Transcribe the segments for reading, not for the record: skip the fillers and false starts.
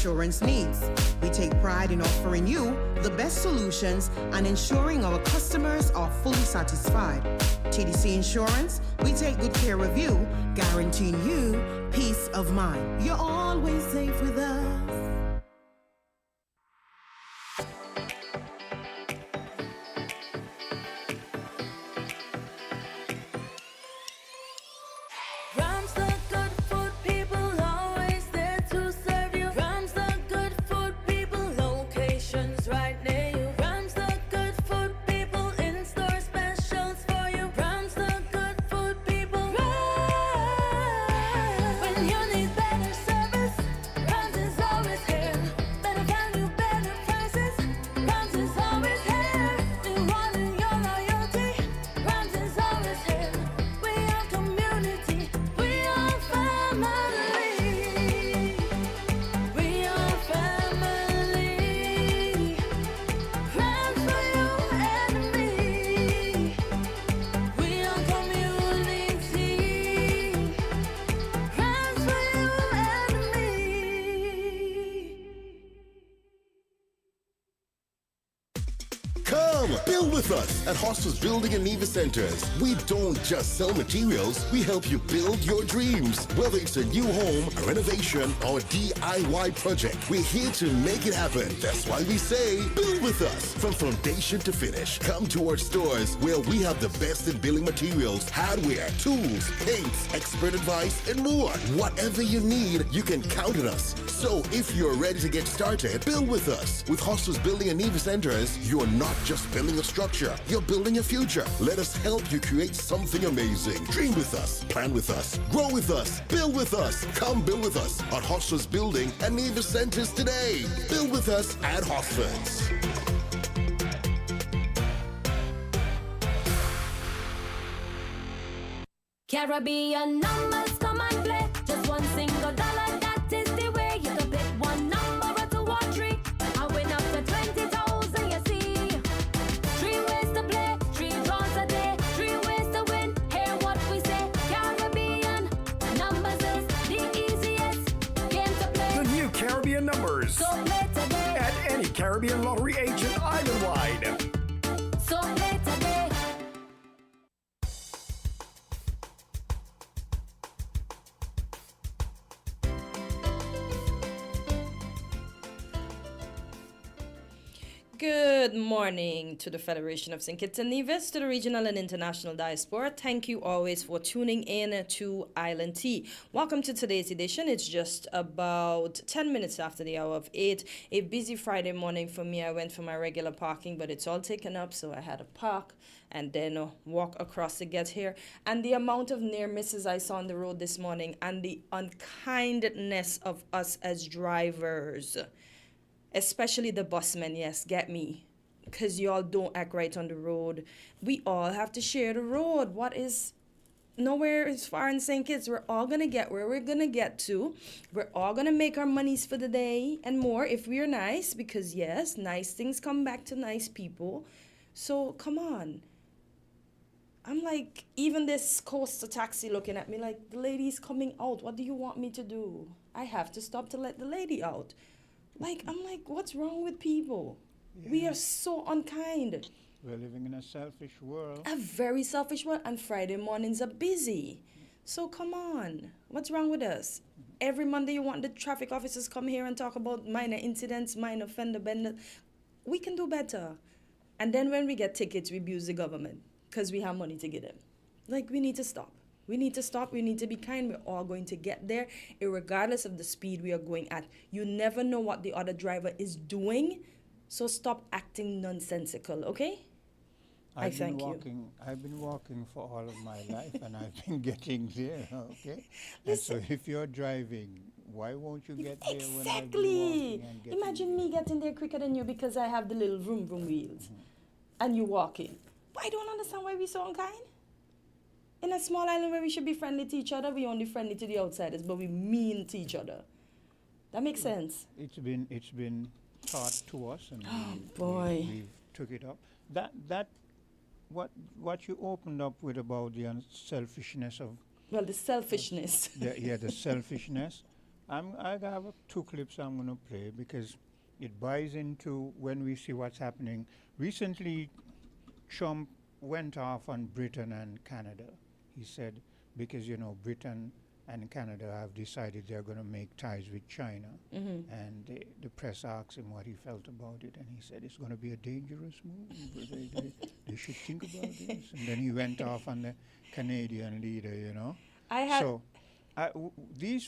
insurance needs. We take pride in offering you the best solutions and ensuring our customers are fully satisfied. TDC Insurance, we take good care of you, guaranteeing you peace of mind. You're always safe with us. Build with us at Hostels Building and Nevis Centers. We don't just sell materials, we help you build your dreams. Whether it's a new home, a renovation, or a DIY project, we're here to make it happen. That's why we say, build with us. From foundation to finish, come to our stores where we have the best in building materials, hardware, tools, paints, expert advice, and more. Whatever you need, you can count on us. So if you're ready to get started, build with us. With Hostels Building and Nevis Centers, you're not just building a structure, you're building a future. Let us help you create something amazing. Dream with us, plan with us, grow with us, build with us. Come build with us at Hostels Building and Nevis Centers today. Build with us at Hostels. Caribbean numbers come and play. Just one single dollar, that is the way. You can pick one number to 1 3. I win up to 20,000, you see. 3 ways to play, 3 draws a day, 3 ways to win. Hear what we say. Caribbean numbers is the easiest game to play. The new Caribbean numbers. So play today. At any Caribbean lottery agent island-wide. So play today. Good morning to the Federation of St. Kitts and Nevis, to the regional and international diaspora. Thank you always for tuning in to Island Tea. Welcome to today's edition. It's just about 10 minutes after the hour of 8. A busy Friday morning for me. I went for my regular parking, but it's all taken up, so I had to park and then walk across to get here. And the amount of near misses I saw on the road this morning and the unkindness of us as drivers, especially the busmen, yes, get me, because y'all don't act right on the road. We all have to share the road. Nowhere is far in St. Kitts. We're all going to get where we're going to get to. We're all going to make our monies for the day and more if we're nice, because yes, nice things come back to nice people. So come on. I'm like, even this coaster taxi looking at me like, the lady's coming out. What do you want me to do? I have to stop to let the lady out. I'm like, what's wrong with people? Yeah. We are so unkind. We're living in a selfish world. A very selfish world, and Friday mornings are busy. So come on, what's wrong with us? Every Monday you want the traffic officers come here and talk about minor incidents, minor fender bender. We can do better. And then when we get tickets, we abuse the government because we have money to give them. We need to stop. We need to stop. We need to be kind. We're all going to get there, regardless of the speed we are going at. You never know what the other driver is doing, so stop acting nonsensical, okay? I thank you. I've been walking for all of my life, and I've been getting there, okay? Listen, and so if you're driving, why won't you get there when I've been walking and getting Imagine me getting there quicker than you because I have the little vroom vroom wheels, and you walking. But I don't understand why we're so unkind. In a small island where we should be friendly to each other, we only friendly to the outsiders, but we mean to each other. That makes sense. It's been taught to us, and we've took it up. What you opened up with about the selfishness of the selfishness. The selfishness. I have two clips I'm going to play because it buys into when we see what's happening. Recently, Trump went off on Britain and Canada. He said, because, Britain and Canada have decided they're going to make ties with China. And the press asked him what he felt about it. And he said, it's going to be a dangerous move. They should think about this. And then he went off on the Canadian leader,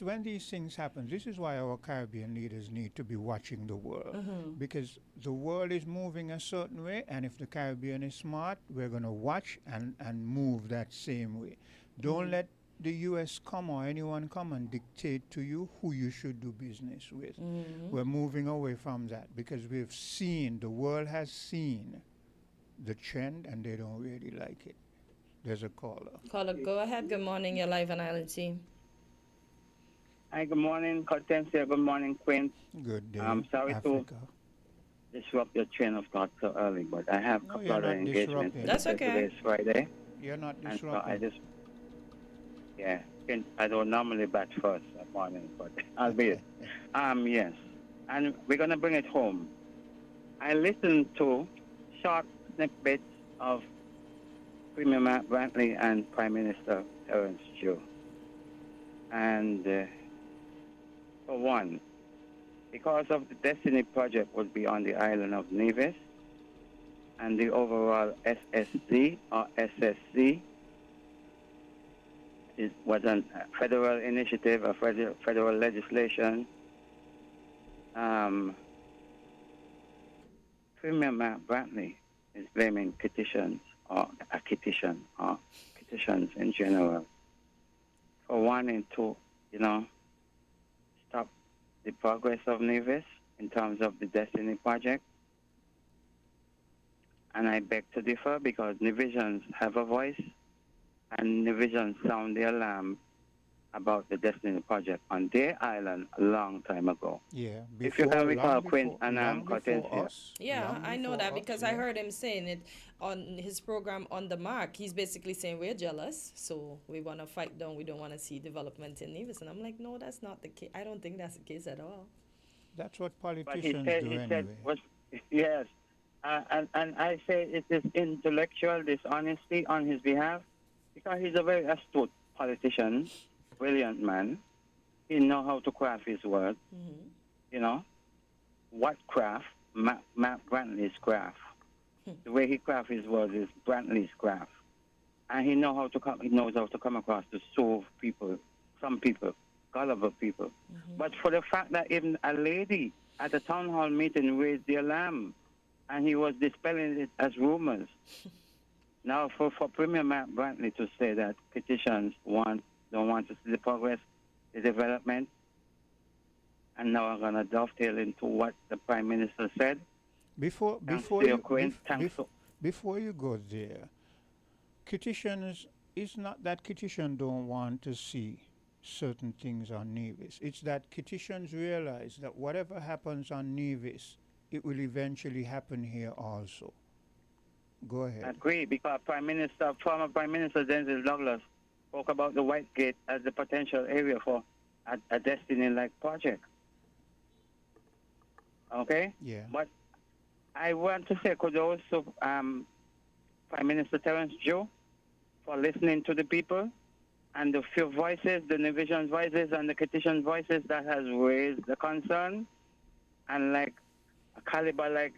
when these things happen, this is why our Caribbean leaders need to be watching the world, because the world is moving a certain way, and if the Caribbean is smart, we're going to watch and move that same way. Don't let the U.S. come or anyone come and dictate to you who you should do business with. We're moving away from that because the world has seen the trend, and they don't really like it. There's a caller. Caller, go ahead. Good morning. You're live on Island Team. Hi, good morning, Hortensia. Good morning, Quinn. Good day, I'm sorry Africa. to disrupt your train of thought so early, but I have a couple other engagements. That's okay. Today's Friday. You're not And so disrupting. I don't normally bat first that morning, but I'll be it. Yes. And we're going to bring it home. I listened to short snippets of Premier Matt Brantley and Prime Minister Terence Joe. And for one, because of the Destiny Project would be on the island of Nevis, and the overall SSC or SSC was a federal initiative, a federal legislation. Premier Matt Brantley is blaming petitions or petitions in general for wanting to, stop the progress of Nevis in terms of the Destiny Project. And I beg to differ because Nevisians have a voice, and Nevisians sound the alarm about the Destiny Project on their island a long time ago. Yeah. If you can recall, Quinn and Hortensia. Yeah, I know that because I heard him saying it on his program On the Mark. He's basically saying we're jealous, so we want to fight down. We don't want to see development in Nevis. And I'm like, no, that's not the case. I don't think that's the case at all. That's what But politicians do he anyway. said, yes. And I say it is intellectual dishonesty on his behalf because he's a very astute politician, brilliant man. He knows how to craft his words. What craft? Matt Brantley's craft. The way he crafts his words is Brantley's craft. And he knows how to come across to soothe people, some people, gullible people. But for the fact that even a lady at a town hall meeting raised the alarm, and he was dispelling it as rumors. Now, for Premier Matt Brantley to say that petitions don't want to see the progress, the development, and now I'm going to dovetail into what the Prime Minister said. Before you go there, petitions, it's not that petition don't want to see certain things on Nevis. It's that petitions realize that whatever happens on Nevis, it will eventually happen here also. Go ahead. I agree, because former Prime Minister Denzel Douglas spoke about the White Gate as the potential area for a Destiny-like project. Okay? Yeah. But I want to say kudos to Prime Minister Terence Joe for listening to the people and the few voices, the Nevisian voices and the petition voices that has raised the concern, and like a caliber like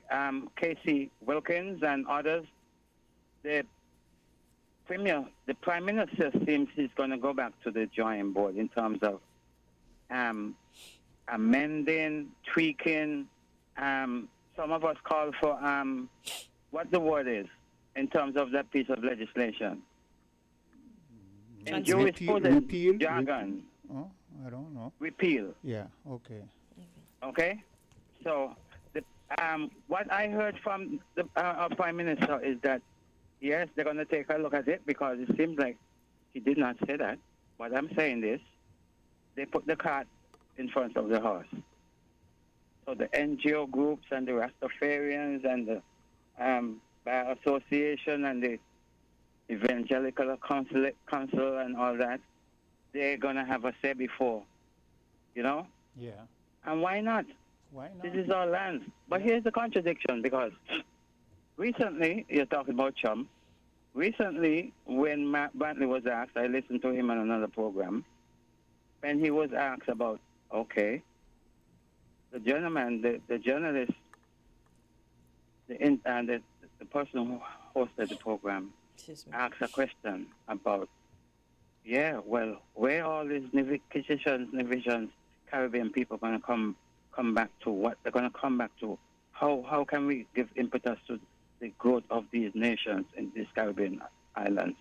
Casey Wilkins and others. The Prime Minister seems he's going to go back to the drawing board in terms of amending, tweaking. Some of us call for what the word is in terms of that piece of legislation. In Jewish jargon. Oh, I don't know. Repeal. Yeah, okay. Okay? So, what I heard from the Prime Minister is that, yes, they're going to take a look at it because it seems like he did not say that. What I'm saying is, they put the cart in front of the horse. So the NGO groups and the Rastafarians and the Bar Association and the Evangelical Council and all that, they're going to have a say before, Yeah. And why not? Why This not? is our land. But here's the contradiction, because recently, you're talking about Chum. Recently, when Matt Brantley was asked, I listened to him on another program, when he was asked about, okay, the gentleman, the journalist, the person who hosted the program Excuse me. asked a question about, yeah, well, where all these Navitians, Caribbean people going to come back to? What they're going to come back to? How can we give impetus to the growth of these nations in these Caribbean islands?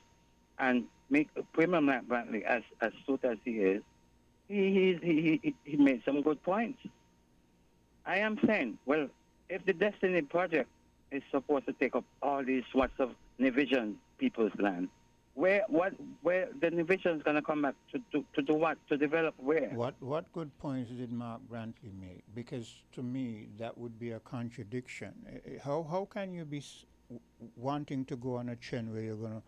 And make Premier Matt Brantley, as astute as he is, he made some good points. I am saying, well, if the Destiny Project is supposed to take up all these swaths of Nevisian people's land, where the Nevisians going to come back to do what? To develop where? What good points did Mark Brantley make? Because to me, that would be a contradiction. How can you be wanting to go on a trend where you're going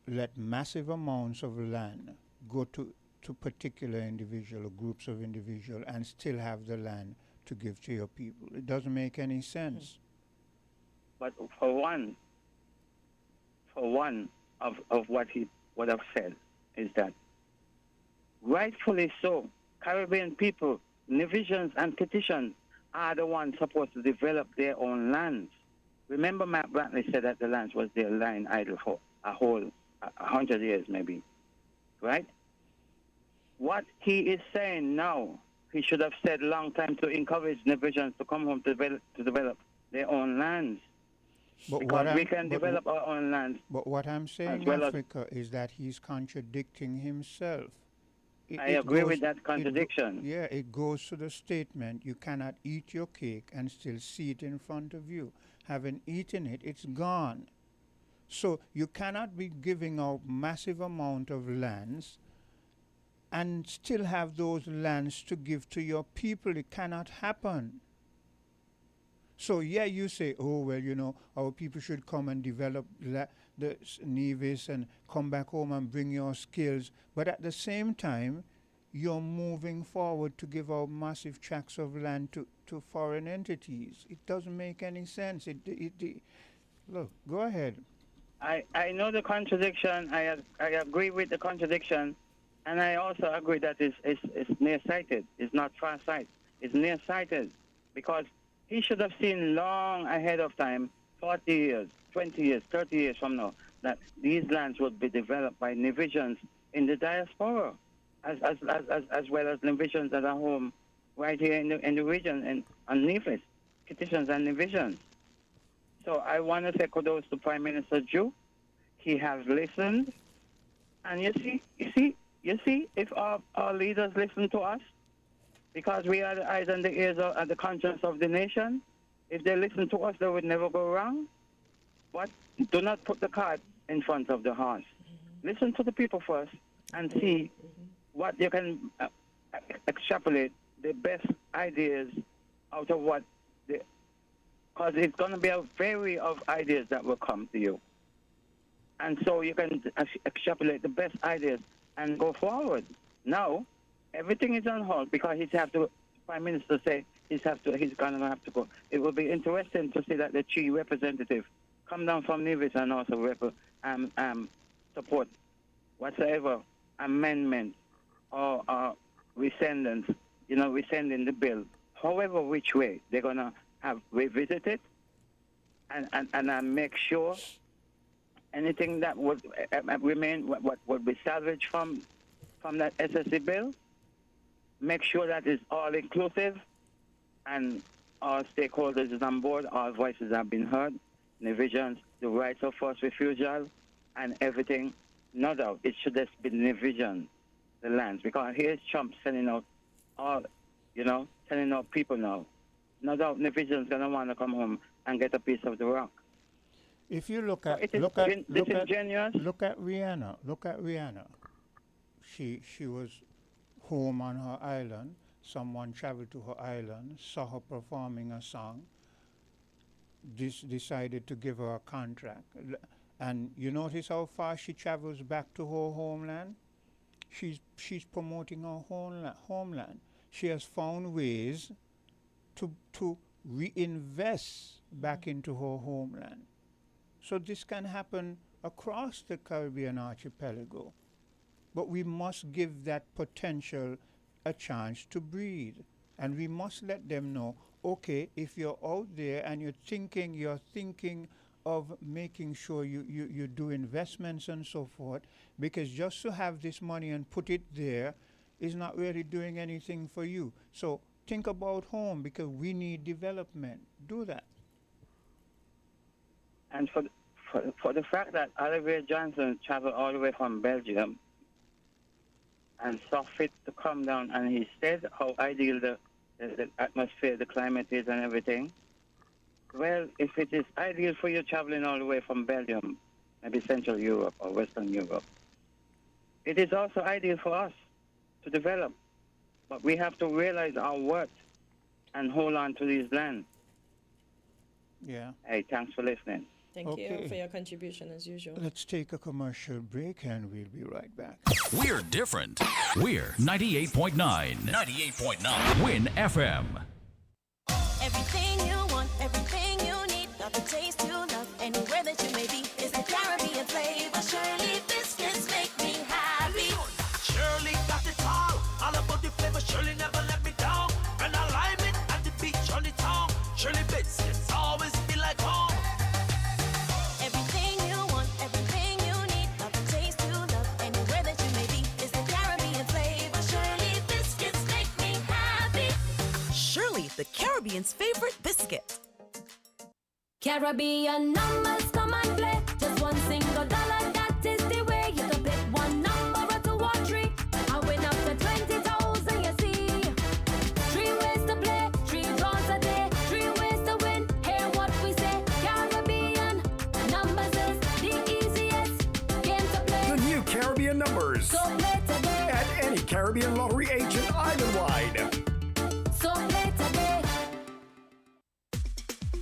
to let massive amounts of land go to particular individual or groups of individual and still have the land to give to your people? It doesn't make any sense. But for one of what he would have said is that rightfully so, Caribbean people, Nevisians and Kititians are the ones supposed to develop their own lands. Remember, Matt Brantley said that the lands was their lying idle for a whole 100 years, maybe, right? What he is saying now, he should have said long time to encourage Nevisians to come home to develop their own lands. But Because we can develop our own lands. But what I'm saying, well Africa, is that he's contradicting himself. I agree with that contradiction. It goes to the statement, you cannot eat your cake and still see it in front of you. Having eaten it, it's gone. So you cannot be giving out massive amount of lands and still have those lands to give to your people. It cannot happen. So you say, oh, well, our people should come and develop the Nevis and come back home and bring your skills. But at the same time, you're moving forward to give out massive tracts of land to foreign entities. It doesn't make any sense. Look, go ahead. I know the contradiction. I agree with the contradiction. And I also agree that it's nearsighted. It's not far-sighted. It's nearsighted. Because he should have seen long ahead of time, 40 years, 20 years, 30 years from now, that these lands would be developed by Nevisians in the diaspora, as well as Nevisians that are home right here in the region and on Nevis, Kititians and Nevisians. So I want to say kudos to Prime Minister Jew. He has listened, and you see, if our leaders listen to us, because we are the eyes and the ears and the conscience of the nation. If they listen to us, they would never go wrong. But do not put the cart in front of the horse. Listen to the people first and see what you can extrapolate the best ideas out of what, because it's going to be a vary of ideas that will come to you. And so you can extrapolate the best ideas and go forward. Now, everything is on hold because Prime Minister say he's going to have to go. It will be interesting to see that the three representatives come down from Nevis and also support whatsoever amendment or rescinding the bill. However, which way they're going to have revisited and make sure anything that would remain, what would be salvaged from that SSC bill. Make sure that it's all inclusive and all stakeholders is on board, all voices have been heard, Nevisians, the rights of first refusal, and everything. No doubt, it should just be Nevisian, the lands, because here's Trump sending out people now. No doubt, Nevisians going to want to come home and get a piece of the rock. If you look at Rihanna, she was home on her island. Someone traveled to her island, saw her performing a song, decided to give her a contract. And you notice how far she travels back to her homeland? She's promoting her homeland. she has found ways to reinvest back into her homeland. So this can happen across the Caribbean archipelago. But we must give that potential a chance to breathe. And we must let them know, okay, if you're out there and you're thinking of making sure you do investments and so forth, because just to have this money and put it there is not really doing anything for you. So think about home, because we need development. Do that. And for the fact that Oliver Johnson traveled all the way from Belgium and saw fit to come down, and he said how ideal the atmosphere, the climate is and everything. Well, if it is ideal for you traveling all the way from Belgium, maybe Central Europe or Western Europe, it is also ideal for us to develop. But we have to realize our worth and hold on to these lands. Yeah. Hey, thanks for listening. Thank you for your contribution as usual. Let's take a commercial break and we'll be right back. We're different. We're 98.9. 98.9. Win FM. Everything you want, everything you need, got the taste you love, anywhere that you may be, is the Caribbean flavor. Shirley biscuits make me happy. Shirley got it all about the flavor. Shirley never let me down, and I lime it at the beach on the town. Shirley biscuits always feel like home. Everything you want, everything you need, got the taste you love, anywhere that you may be, is the Caribbean flavor. Shirley biscuits make me happy. Shirley, the Caribbean's favorite biscuit. Caribbean numbers, come and play. Just one single dollar, that is the way. You can pick one number or two or three. I win up to 20,000, you see. 3 ways to play, 3 draws a day, 3 ways to win. Hear what we say. Caribbean numbers is the easiest game to play. The new Caribbean numbers So play today, at any Caribbean lottery agent island-wide. so play today.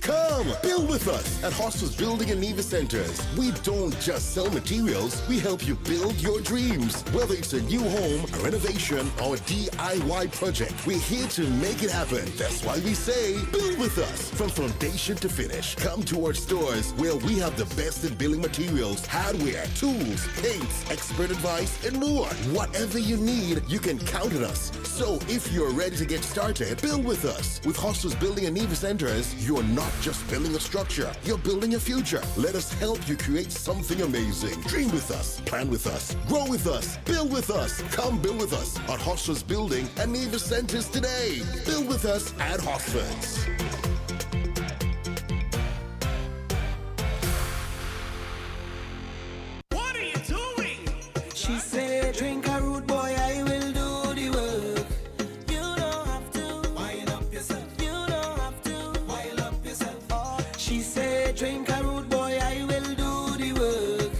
Come, build with us at Hostels Building and Nevis Centers. We don't just sell materials, we help you build your dreams. Whether it's a new home, a renovation, or a DIY project, we're here to make it happen. That's why we say, build with us. From foundation to finish, come to our stores where we have the best in building materials, hardware, tools, paints, expert advice, and more. Whatever you need, you can count on us. So if you're ready to get started, build with us. With Hostels Building and Nevis Centers, you're not just building a structure, you're building a future. Let us help you create something amazing. Dream with us, plan with us, grow with us, build with us. Come build with us at Hostels Building and Nevis Centers today. Build with us at Hostels. What are you doing? She said, drink a rude boy, I will do the work. You don't have to wind up yourself. You don't have to wind up yourself. Oh. She said, drink a rude boy, I will do the work.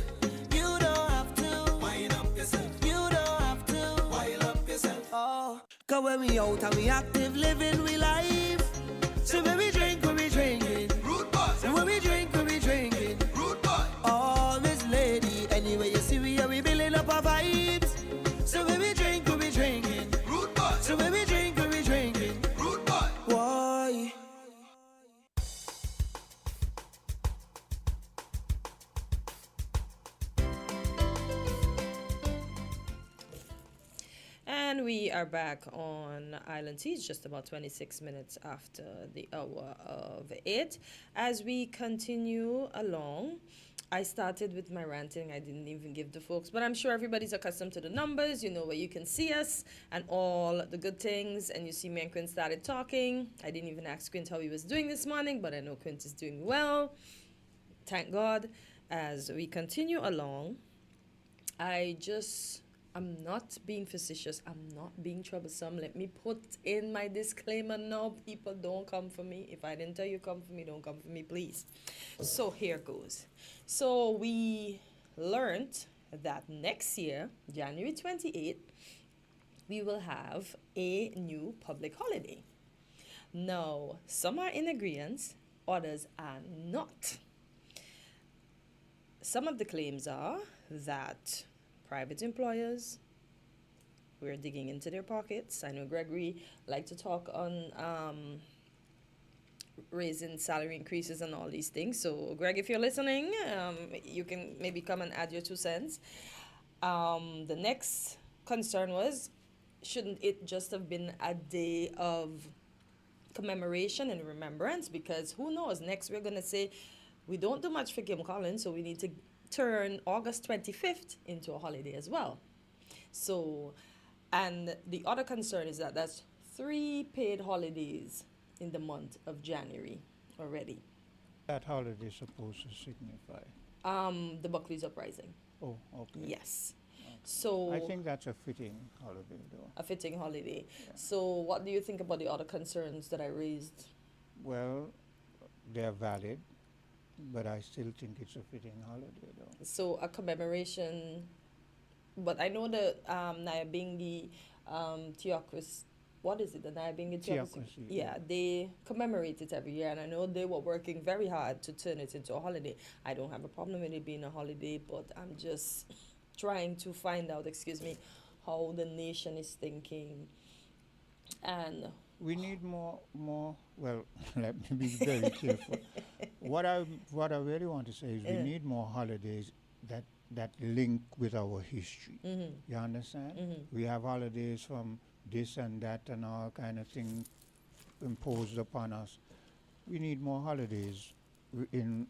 You don't have to wind up yourself. You don't have to wind up yourself. Oh. Cause when we out and we active, living we life. So when we drink, we drinking. Rude boy. So when we drink, we drinking. Rude boy. Oh, Miss Lady, anyway you see we are we building up our vibes. So when we drink, we drinking. Rude boy. So when we drink, we drinking. Rude boy. Why? And we are back on Island Tea. It's just about 26 minutes after the hour of 8. As we continue along, I started with my ranting. I didn't even give the folks, but I'm sure everybody's accustomed to the numbers. You know where you can see us and all the good things. And you see me and Quint started talking. I didn't even ask Quint how he was doing this morning, but I know Quint is doing well. Thank God. As we continue along, I'm not being facetious. I'm not being troublesome. Let me put in my disclaimer now. People, don't come for me. If I didn't tell you come for me, don't come for me, please. So here goes. So we learned that next year, January 28th, we will have a new public holiday. Now, some are in agreement, others are not. Some of the claims are that private employers we're digging into their pockets. I know Gregory liked to talk on raising salary increases and all these things. So, Greg, if you're listening, you can maybe come and add your 2 cents. The next concern was, shouldn't it just have been a day of commemoration and remembrance? Because who knows, next we're going to say we don't do much for Kim Collins, so we need to turn August 25th into a holiday as well. So, and the other concern is that that's 3 paid holidays in the month of January already. That holiday is supposed to signify. The Buckley's Uprising. Oh, okay. Yes. So I think that's a fitting holiday, though. a fitting holiday. So what do you think about the other concerns that I raised? Well, they're valid, but I still think it's a fitting holiday, though. So a commemoration, but I know the Nyabingi Theocracy, what is it, the Nyabingi Theocracy, Yeah, they commemorate it every year, and I know they were working very hard to turn it into a holiday. I don't have a problem with it being a holiday, but I'm just trying to find out, how the nation is thinking. And we need more, well, let me be very careful. What I really want to say is we need more holidays that link with our history. You understand? We have holidays from this and that and all kind of thing imposed upon us. We need more holidays in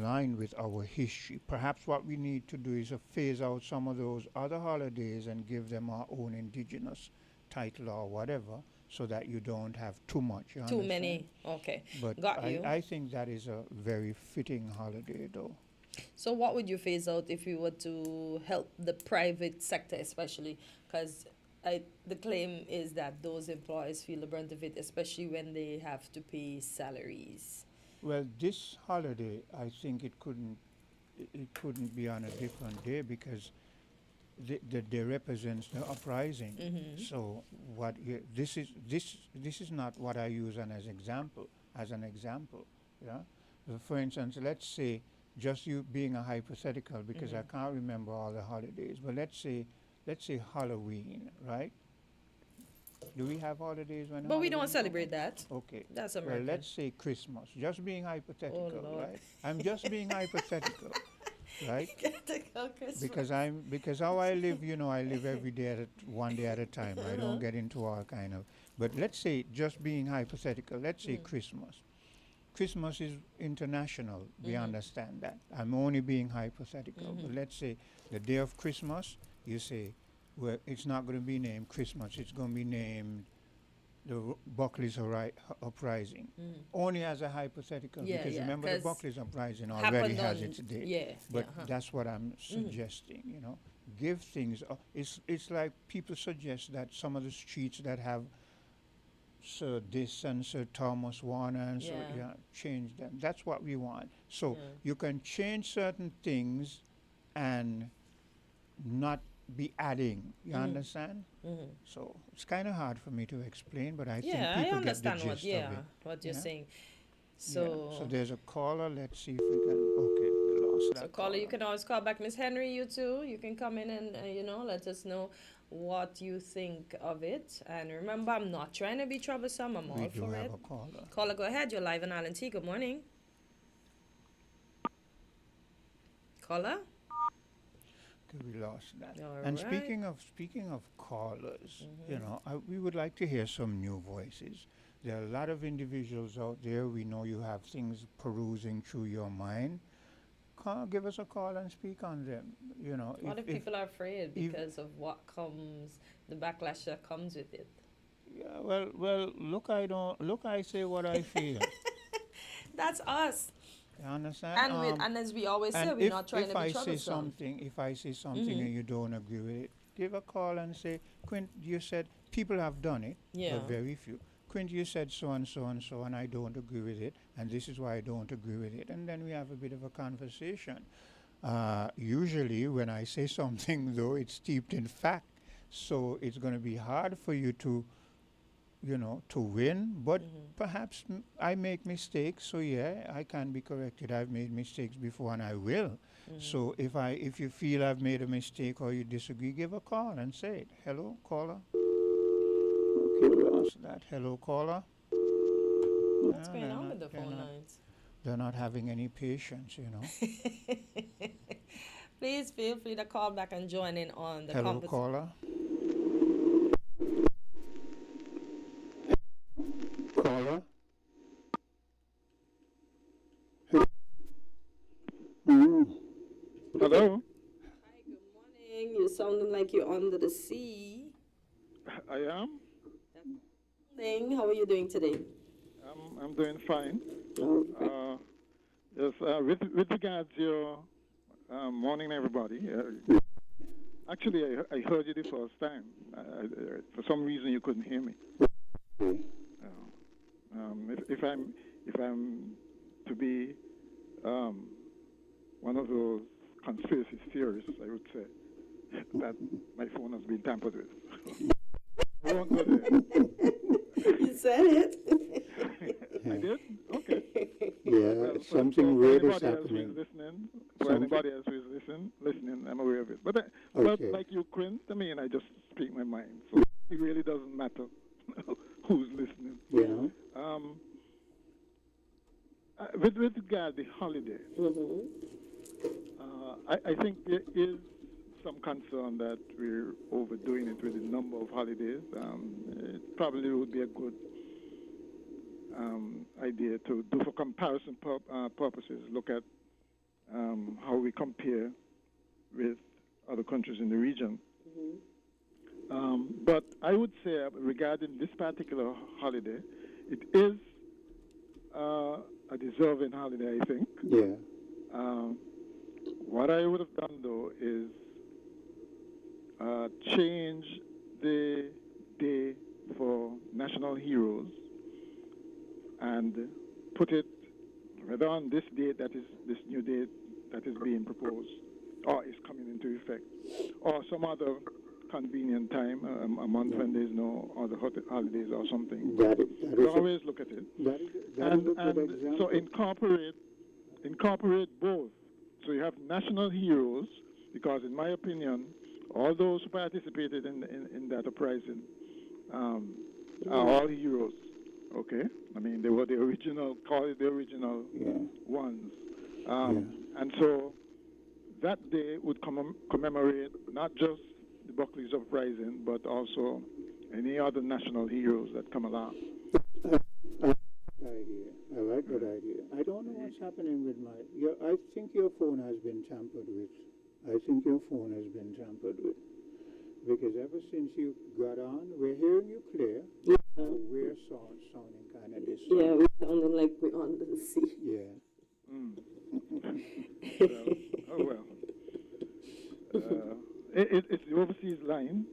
line with our history. Perhaps what we need to do is phase out some of those other holidays and give them our own indigenous title or whatever, so that you don't have too much. Too many. Okay. But I think that is a very fitting holiday, though. So what would you phase out if you were to help the private sector, especially? Because the claim is that those employees feel the brunt of it, especially when they have to pay salaries. Well, this holiday, I think it couldn't be on a different day, because the day represents the uprising. So this is not what I use as an example. Yeah. So for instance, let's say, just you being a hypothetical, because I can't remember all the holidays, but let's say Halloween, right? Do we have holidays when? But we don't celebrate that. Okay. That's American. Well, let's say Christmas. Just being hypothetical, right? I'm just being hypothetical, right? Because how I live, I live every day one day at a time. I don't get into all kind of. But let's say, just being hypothetical. Let's say Christmas. Christmas is international. We understand that. I'm only being hypothetical. But let's say the day of Christmas, you say, well, it's not going to be named Christmas. It's going to be named the Buckley's Uprising. Only as a hypothetical, because remember, the Buckley's Uprising already has its date. But that's what I'm suggesting, Give things, it's like people suggest that some of the streets that have Sir this and Sir Thomas Warner and change them. That's what we want. So you can change certain things and not be adding. You understand? So it's kind of hard for me to explain, but I think people get the gist of it. What you're saying. So so there's a caller. Let's see if we can. Okay, we lost that. So caller, you can always call back. Miss Henry, you too. You can come in and let us know what you think of it. And remember, I'm not trying to be troublesome. I'm all for it. We do have a caller. Caller, go ahead. You're live on Island T. Good morning. Caller. Okay, we lost that. All and right. speaking of callers, we would like to hear some new voices. There are a lot of individuals out there. We know you have things perusing through your mind. Give us a call and speak on them. A lot of people are afraid because of what comes, the backlash that comes with it. Yeah, well, look, I say what I feel. That's us. You understand? And as we always say, we're not trying to be troublesome. If I say something and you don't agree with it, give a call and say, Quint, you said people have done it, but very few. Quint, you said so and so and so, and I don't agree with it, and this is why I don't agree with it. And then we have a bit of a conversation. Usually when I say something, though, it's steeped in fact, so it's going to be hard for you to win, but perhaps I make mistakes, so I can be corrected. I've made mistakes before, and I will. So if you feel I've made a mistake or you disagree, give a call and say it. Hello, caller. Okay, we lost that. Hello, caller. What's No, going on with the phone not, lines? they're not having any patience, you know. Please feel free to call back and join in on the Hello, conversation. caller. Caller. Hello. Hi, good morning. You're sounding like you're under the sea. I am. Morning. How are you doing today? I'm doing fine. Oh, Yes. With regards to your morning, everybody. Actually, I heard you the first time. For some reason, you couldn't hear me. If I'm to be one of those conspiracy theorists, I would say that my phone has been tampered with. I won't go there. You said it. I did? Okay. Yeah, Well, something for weird is anybody else who happening. is listening, for anybody else who is listening, I'm aware of it. But Okay. like you, Quinn, I mean, I just speak my mind. So it really doesn't matter who's listening. Yeah. With regard to the holiday, I think there is some concern that we're overdoing it with the number of holidays. It probably would be a good idea to do for comparison purposes, look at how we compare with other countries in the region. But I would say regarding this particular holiday, it is a deserving holiday, I think. Yeah. What I would have done, though, is change the day for national heroes and put it rather on this date, that is this new date that is being proposed or is coming into effect, or some other convenient time, a month when there's no other holidays or something. That is always look at it. That is And a good example. so incorporate both. So you have national heroes, because in my opinion, all those who participated in that uprising are all heroes. Okay, I mean they were the original, call it the original ones, and so that day would commemorate not just the Buckley's uprising, but also any other national heroes that come along. Idea. I like that idea. I don't know what's happening with I think your phone has been tampered with. Because ever since you got on, we're hearing you clear. Yeah. We're sounding kind of distant. Yeah, we're sounding like we're under the sea. Yeah. Oh well. It's the overseas line.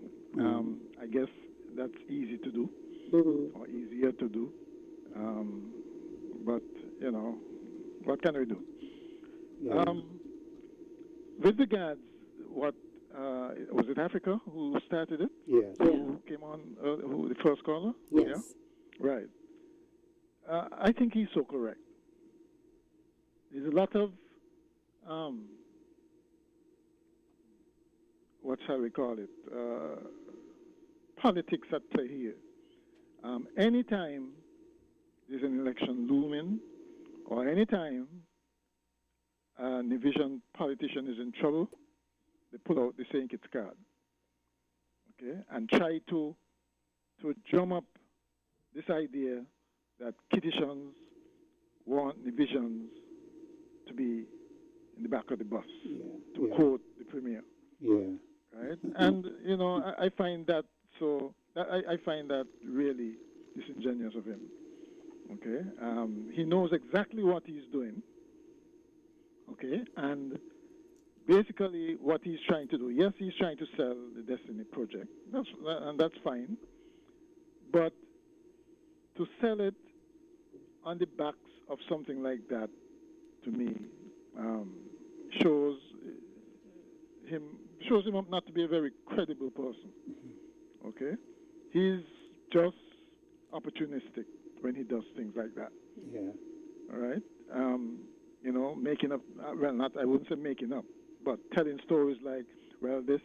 I guess that's easy to do, or easier to do. But you know, what can we do? Yeah. With regards, what was it? Africa who started it? Yes. Who came on? Who the first caller? Yes. Yeah? Right. I think he's so correct. There's a lot of what shall we call it? Politics at play here. Anytime there's an election looming, or anytime a Nevision politician is in trouble, they pull out the St. Kitts card, okay, and try to drum up this idea that Kittitians want Nevisions to be in the back of the bus, to quote the premier. Yeah. Right, and you know, I find that so. I find that really disingenuous of him. Okay, he knows exactly what he's doing. Okay, and basically what he's trying to do. Yes, he's trying to sell the Destiny Project. That's fine. But to sell it on the backs of something like that, to me, shows him up not to be a very credible person. Okay, he's just opportunistic when he does things like that. Yeah. All right. making up, I wouldn't say making up, but telling stories like, well, this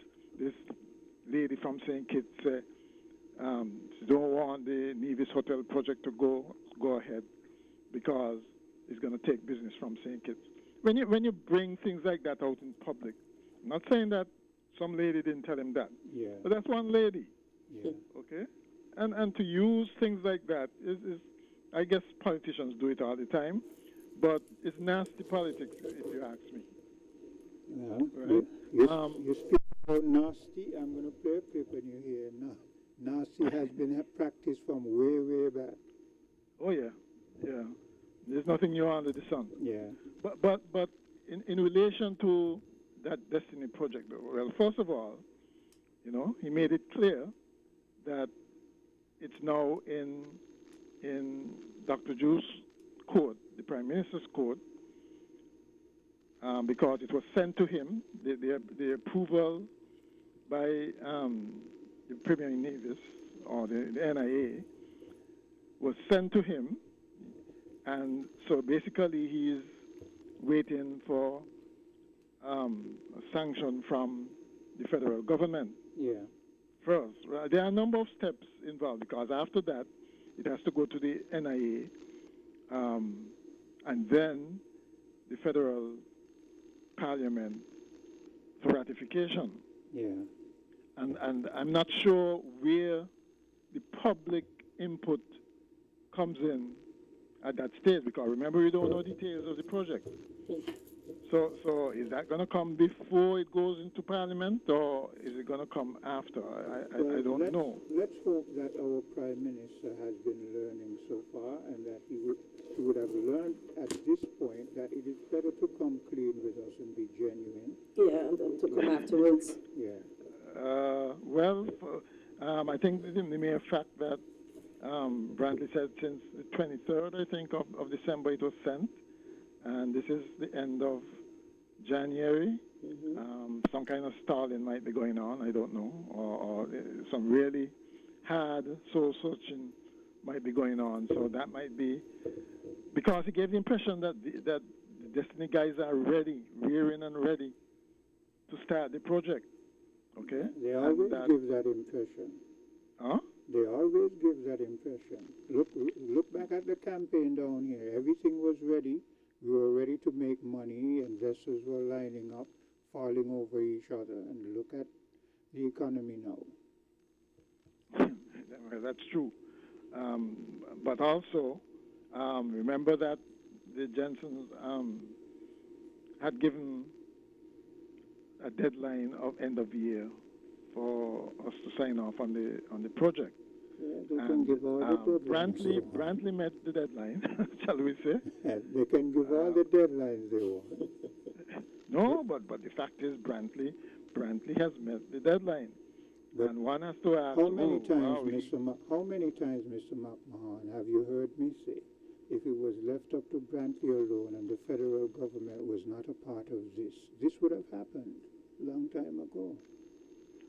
lady from St. Kitts she don't want the Nevis Hotel project to go ahead because it's going to take business from St. Kitts. When you bring things like that out in public, I'm not saying that some lady didn't tell him that, but that's one lady, okay? And to use things like that is I guess politicians do it all the time, but it's nasty politics, if you ask me. Yeah. Right? You speak about nasty. I'm going to play a clip when you hear nasty has been practiced from way, way back. Oh yeah. There's nothing new under the sun. Yeah. But in relation to that Destiny project, well, first of all, he made it clear that it's now in Dr. Ju's court, the Prime Minister's court, because it was sent to him, the approval by the Premier in Nevis, or the NIA, was sent to him, and so basically he's waiting for a sanction from the federal government. Yeah. First, there are a number of steps involved, because after that, it has to go to the NIA, and then the federal parliament for ratification. Yeah. And I'm not sure where the public input comes in at that stage, because remember, we don't know details of the project. So is that going to come before it goes into Parliament, or is it going to come after? I don't know. Let's hope that our Prime Minister has been learning so far, and that he would have learned at this point that it is better to come clean with us and be genuine. Yeah, than to come afterwards. Yeah. I think the mere fact that Brantley said since the 23rd, I think, of December it was sent, and this is the end of January. Some kind of stalling might be going on, I don't know, or some really hard soul searching might be going on. So that might be because he gave the impression that the Destiny guys are ready, rearing and ready to start the project. Okay? They always give that impression. Huh? They always give that impression. Look back at the campaign down here. Everything was ready. We were ready to make money. Investors were lining up, falling over each other. And look at the economy now. Well, that's true. But also, remember that the Jensens had given a deadline of end of year for us to sign off on the project. Yeah, they can give all the deadlines. Brantley met the deadline, shall we say? They can give all the deadlines they want. No, but the fact is Brantley has met the deadline. But and one has to ask, how many times, Mr. McMahon, have you heard me say, if it was left up to Brantley alone and the federal government was not a part of this would have happened a long time ago.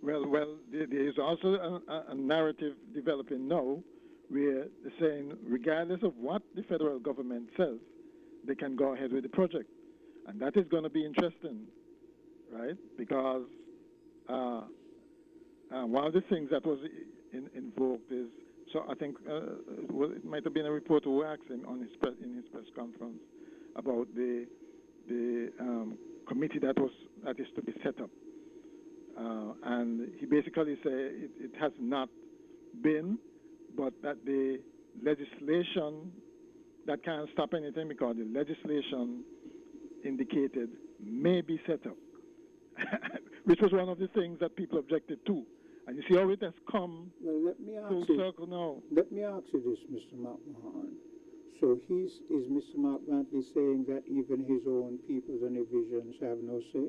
Well, there is also a narrative developing now where they're saying, regardless of what the federal government says, they can go ahead with the project. And that is going to be interesting, right? Because one of the things that was invoked is, so I think it might have been a reporter who asked him in his press conference about the committee that is to be set up. And he basically said it has not been, but that the legislation, that can't stop anything because the legislation indicated may be set up, which was one of the things that people objected to. And you see how it has come full circle now. Let me ask you this, Mr. McMahon. So is Mr. Mark Brantley saying that even his own peoples and divisions have no say?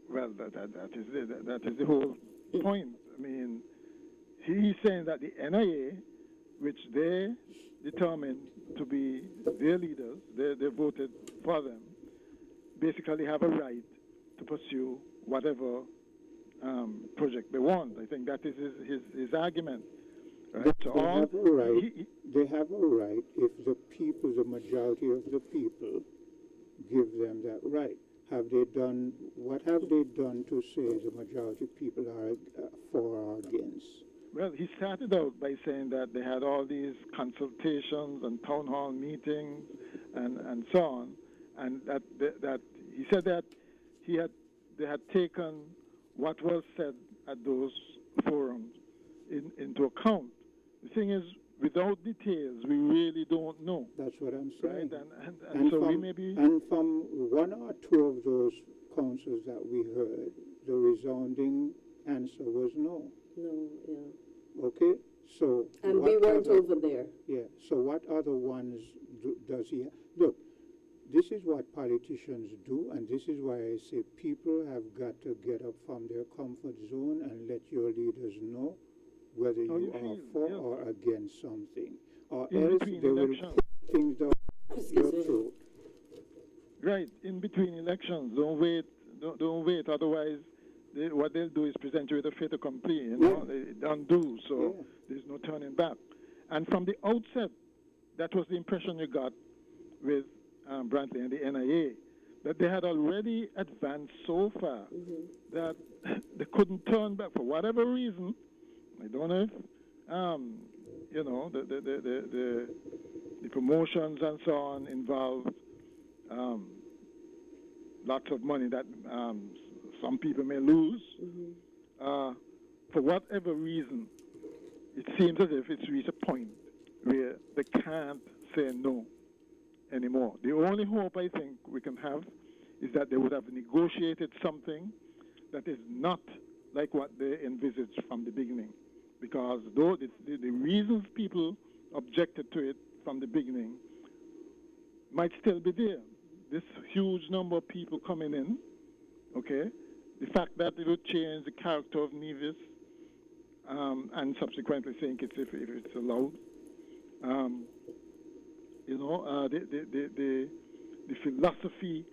Well, that is the whole point. I mean, he's saying that the NIA, which they determined to be their leaders, they voted for them, basically have a right to pursue whatever project they want. I think that is his argument. Right? They have a right if the people, the majority of the people, give them that right? Have they done, what have they done to say the majority of people are for or against? Well, he started out by saying that they had all these consultations and town hall meetings and so on, and that he said that they had taken what was said at those forums into account. The thing is, without details, we really don't know. That's what I'm saying. Right? And so from, we may be... And from one or two of those councils that we heard, the resounding answer was no. No, yeah. Okay? So... And we weren't over there. Yeah. So what other ones does he have? Look, this is what politicians do, and this is why I say people have got to get up from their comfort zone and let your leaders know whether you are for or against something, or else they will put things down your throat. Right, in between elections, don't wait. Otherwise, what they'll do is present you with a fait accompli. You know, they undo. So there's no turning back. And from the outset, that was the impression you got with Brantley and the NIA, that they had already advanced so far that they couldn't turn back for whatever reason. I don't know if, you know, the promotions and so on involved lots of money that some people may lose. For whatever reason, it seems as if it's reached a point where they can't say no anymore. The only hope I think we can have is that they would have negotiated something that is not like what they envisaged from the beginning. Because though the reasons people objected to it from the beginning might still be there. This huge number of people coming in, okay? The fact that it would change the character of Nevis and subsequently saying if it's allowed. You know, the philosophy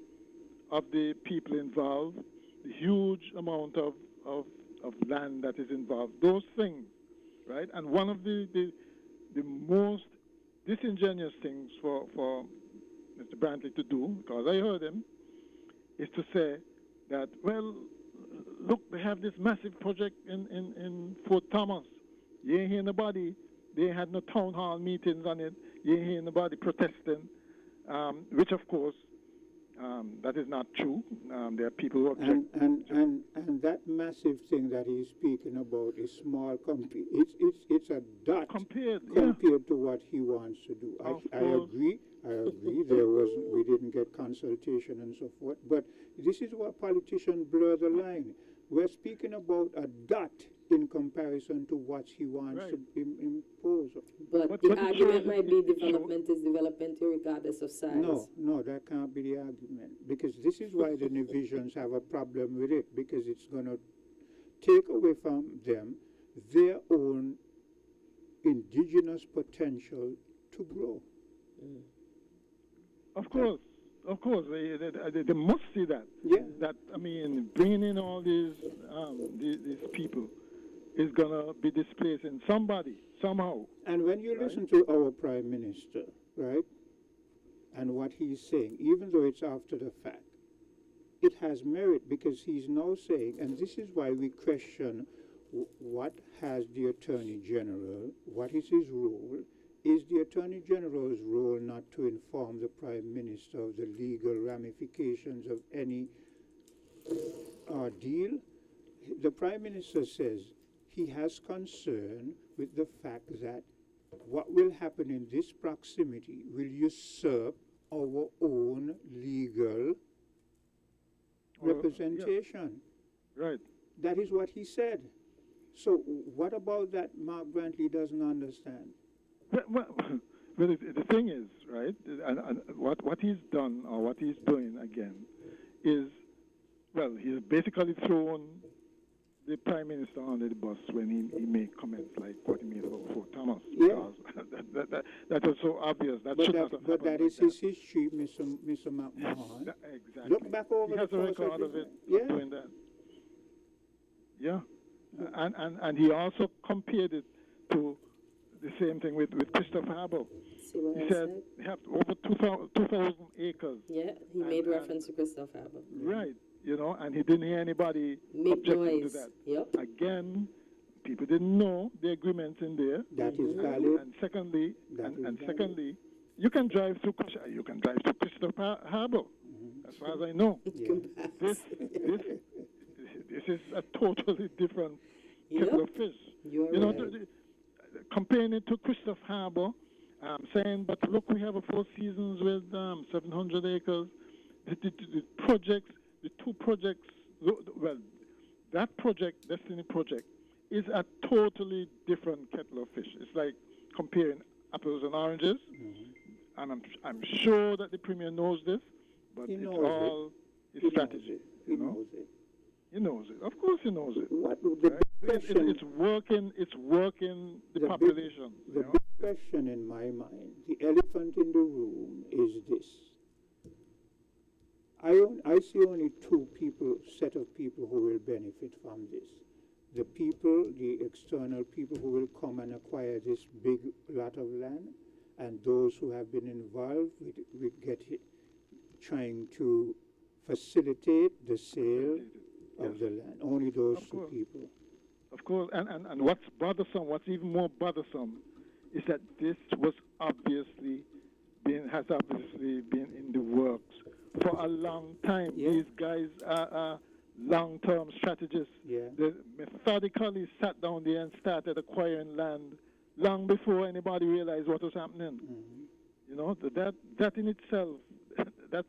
of the people involved, the huge amount of land that is involved, those things, right? And one of the most disingenuous things for Mr. Brantley to do, because I heard him, is to say that, well, look, they have this massive project in Fort Thomas. You ain't hear nobody. They had no town hall meetings on it. You ain't hear nobody protesting, which, of course, that is not true. There are people who object. And that massive thing that he's speaking about is small. It's a dot compared to what he wants to do. I agree. We didn't get consultation and so forth. But this is what politicians blur the line. We're speaking about a dot in comparison to what he wants to impose. But the argument might be development is development regardless of size. No, that can't be the argument. Because this is why the divisions have a problem with it, because it's going to take away from them their own indigenous potential to grow. Of course, they must see that. Yeah. That, I mean, bringing in all these people is going to be displacing somebody, somehow. And when you listen to our Prime Minister, right, and what he's saying, even though it's after the fact, it has merit because he's now saying, and this is why we question what has the Attorney General, what is his role? Is the Attorney General's role not to inform the Prime Minister of the legal ramifications of any deal? The Prime Minister says he has concern with the fact that what will happen in this proximity will usurp our own legal representation. Yeah. Right. That is what he said. So what about that Mark Brantley doesn't understand? Well, the thing is, right, and what he's done or what he's doing again is, well, he's basically thrown the Prime Minister under the bus when he made comments like what he made about Fort Thomas. Yeah. Because that was so obvious. That But that is his history, Mr. McMahon. Exactly. Look back over he has a record of it doing that. Yeah. And he also compared it to the same thing with Christopher Harbour. See what He I said said? he have over 2,000 acres. Yeah, he made reference to Christoph Harbour. Right, and he didn't hear anybody Make objecting noise. to that. Yep. Again, people didn't know the agreements in there. That is valid. And secondly, That is valid. secondly, you can drive through Christopher Harbour, as far as I know. This is a totally different kettle of fish. You're You know, right. comparing it to Christopher Harbour, saying, but look, we have a Four Seasons with 700 acres. The projects, the two projects, well, that project, Destiny project, is a totally different kettle of fish. It's like comparing apples and oranges. And I'm sure that the Premier knows this, but it's all his strategy. He knows it. He knows it. Of course he knows it. What the Right? big question, It's working the population. the big question in my mind, the elephant in the room is this. I see only two set of people who will benefit from this. The external people who will come and acquire this big lot of land, and those who have been involved with trying to facilitate the sale of the land. Only those two people. Of course, and what's even more bothersome, is that this has obviously been in the works for a long time. Yeah. These guys are long-term strategists. Yeah. They methodically sat down there and started acquiring land long before anybody realized what was happening. You know, that in itself, that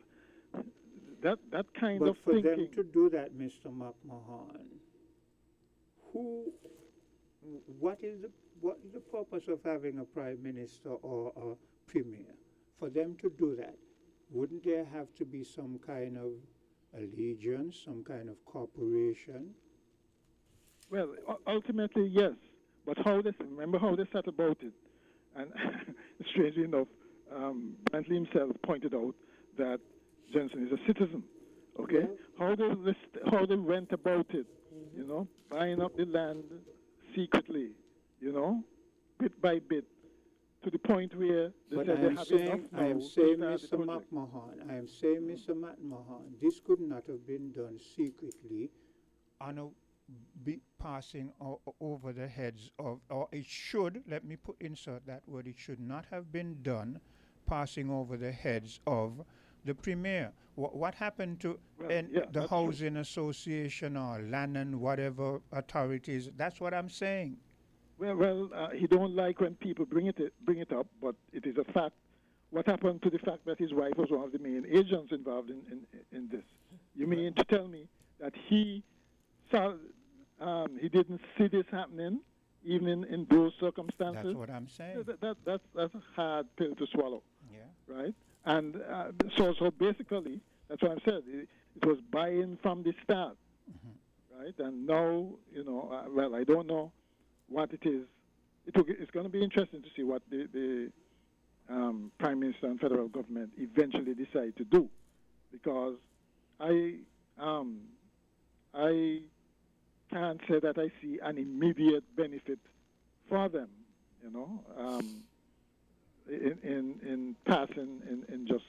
kind But of for thinking. them to do that, Mr. McMahon, what is the purpose of having a prime minister or a premier? For them to do that, wouldn't there have to be some kind of allegiance, some kind of corporation? Well, ultimately, yes. But remember how they set about it? And strangely enough, Bentley himself pointed out that Jensen is a citizen. Okay, how they went about it, buying up the land secretly, bit by bit, to the point where they But said they have enough now I am to saying, start the Mr. project. McMahon, Mr. McMahon, this could not have been done secretly on a passing over the heads of, or it should, let me insert that word, it should not have been done passing over the heads of the premier. What happened to the housing association or land and whatever authorities? That's what I'm saying. Well, he don't like when people bring it up, but it is a fact. What happened to the fact that his wife was one of the main agents involved in this? You mean to tell me that he didn't see this happening, even in those circumstances? That's what I'm saying. That's a hard pill to swallow. Yeah. Right? And so basically, that's what I said. It was buying from the start, right? And now, well, I don't know what it is. It's going to be interesting to see what the Prime Minister and federal government eventually decide to do, because I can't say that I see an immediate benefit for them, in just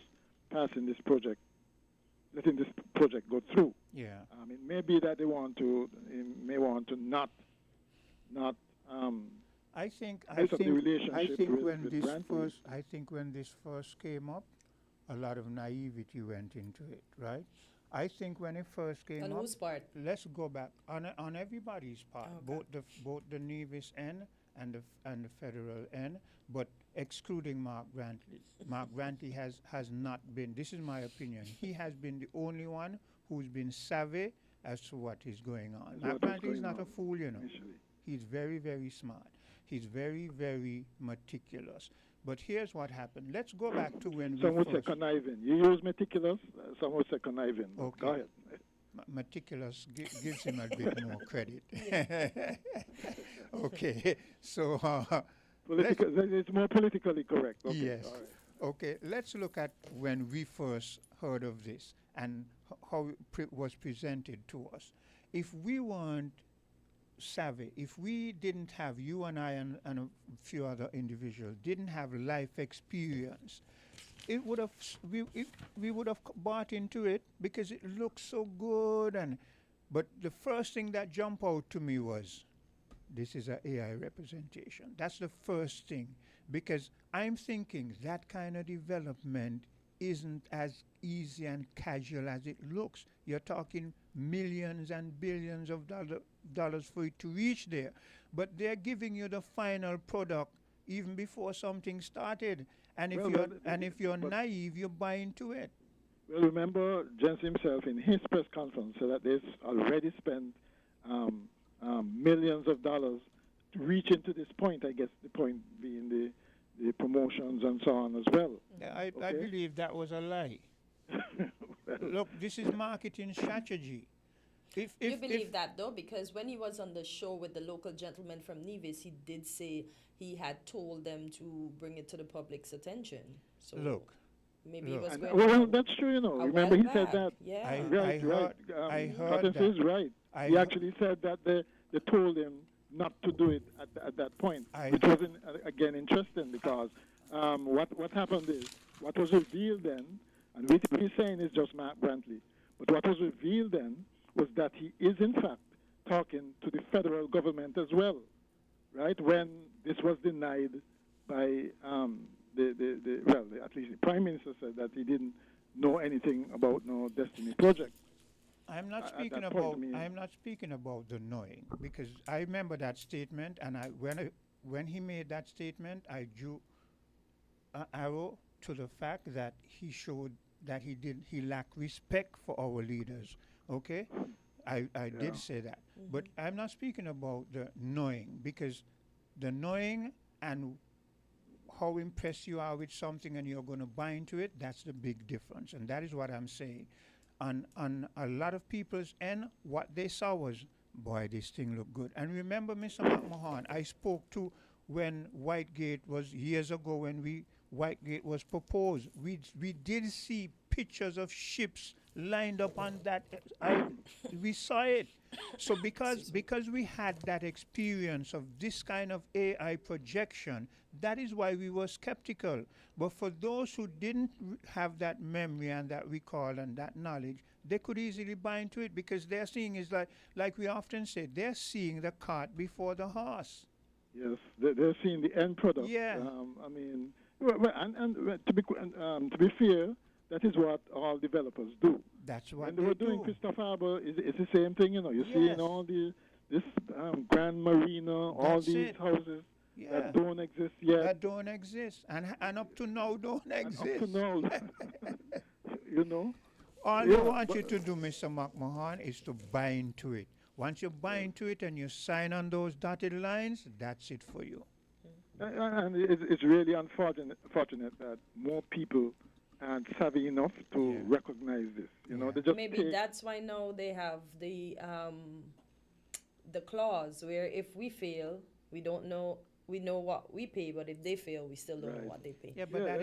passing this project, letting this project go through. Yeah. It may be that they may want to not I think mess up the relationship with I think when this first came up, a lot of naivety went into it, right? I think when it first came up, on whose part? Let's go back on everybody's part, both the Nevis end and the federal end, but excluding Mark Grantley. Mark Grantley has not been. This is my opinion. He has been the only one who's been savvy as to what is going on. Mark Grantley is not a fool, He's very, very smart. He's very, very meticulous. But here's what happened. Let's go back to when some would say conniving. You use meticulous, some would say conniving. Okay. Go ahead. Meticulous gives him a bit more credit. Okay, so it's more politically correct. Okay. Yes. All right. Okay, let's look at when we first heard of this and how it was presented to us. If we weren't savvy. If we didn't have you and I and a few other individuals didn't have life experience, it would have we would have bought into it because it looks so good. And but the first thing that jumped out to me was, this is an AI representation. That's the first thing, because I'm thinking that kind of development isn't as easy and casual as it looks. You're talking millions and billions of dollars for it to reach there. But they're giving you the final product even before something started. And if you're naive, you buy into it. Well, remember, Jens himself in his press conference said that they've already spent millions of dollars to reach into this point. I guess the point being the promotions and so on as well. I believe that was a lie. Look, this is marketing strategy. You believe that though, because when he was on the show with the local gentleman from Nevis, he did say he had told them to bring it to the public's attention. So look, maybe it was going well, that's true. You know, remember he said that. Yeah, I heard Cotton that. is right. He actually said that they told him not to do it at that point, which wasn't again interesting, because what happened is what was revealed then, and what he's saying is just Mark Brantley, but what was revealed then was that he is in fact talking to the federal government as well, right? When this was denied by at least the Prime Minister said that he didn't know anything about no Destiny project. I'm not speaking about the knowing, because I remember that statement, and when he made that statement, I drew an arrow to the fact that he showed that he lacked respect for our leaders. Okay, I did say that, but I'm not speaking about the knowing, because the knowing and how impressed you are with something and you're going to buy into it, that's the big difference, and that is what I'm saying. On a lot of people's end, what they saw was, boy, this thing looked good. And remember, Mr. McMahon, I spoke to when Whitegate was years ago, when Whitegate was proposed. We did see pictures of ships lined up on that. We saw it. So because we had that experience of this kind of AI projection, that is why we were skeptical. But for those who didn't have that memory and that recall and that knowledge, they could easily buy into it, because they're seeing is like we often say, they're seeing the cart before the horse. Yes, they're seeing the end product. Yeah. I mean, to be fair, that is what all developers do. That's what when they were doing Christopher Harbour, it's the same thing. You know, you're seeing all this Grand Marina, all these houses that don't exist yet. That don't exist, and up to now don't exist. Up to now, you know. All they want you to do, Mr. McMahon, is to buy into it. Once you buy into it and you sign on those dotted lines, that's it for you. And it's really unfortunate that more people aren't savvy enough to recognize this. You know, they just maybe that's why now they have the clause where if we fail, we don't know. We know what we pay, but if they fail, we still don't know what they pay. Yeah, but that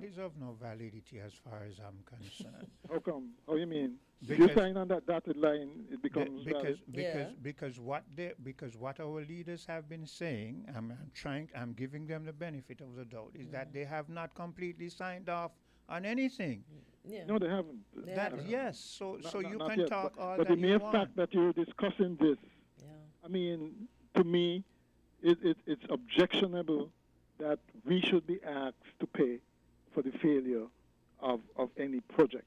is of no validity as far as I'm concerned. How come? How you mean? If you sign on that dotted line, it becomes because what our leaders have been saying, I'm giving them the benefit of the doubt, is that they have not completely signed off on anything. Yeah. No, they haven't. Yes. So you not can yet, talk all but that the you mere want. fact that you're discussing this, I mean, to me, it's objectionable that we should be asked to pay for the failure of any project,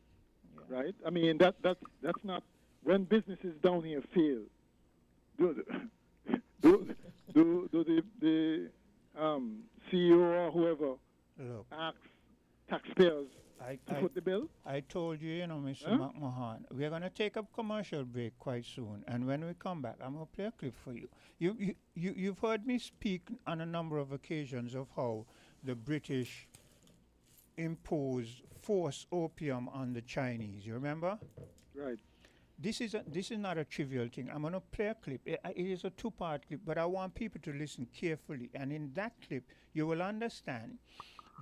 right? I mean, that's not, when businesses down here fail, do the CEO or whoever asks taxpayers to foot the bill? I told you, Mr. McMahon, we're going to take a commercial break quite soon, and when we come back, I'm going to play a clip for you. You've heard me speak on a number of occasions of how the British imposed forced opium on the Chinese. You remember? Right. This is not a trivial thing. I'm going to play a clip. It is a two-part clip, but I want people to listen carefully. And in that clip, you will understand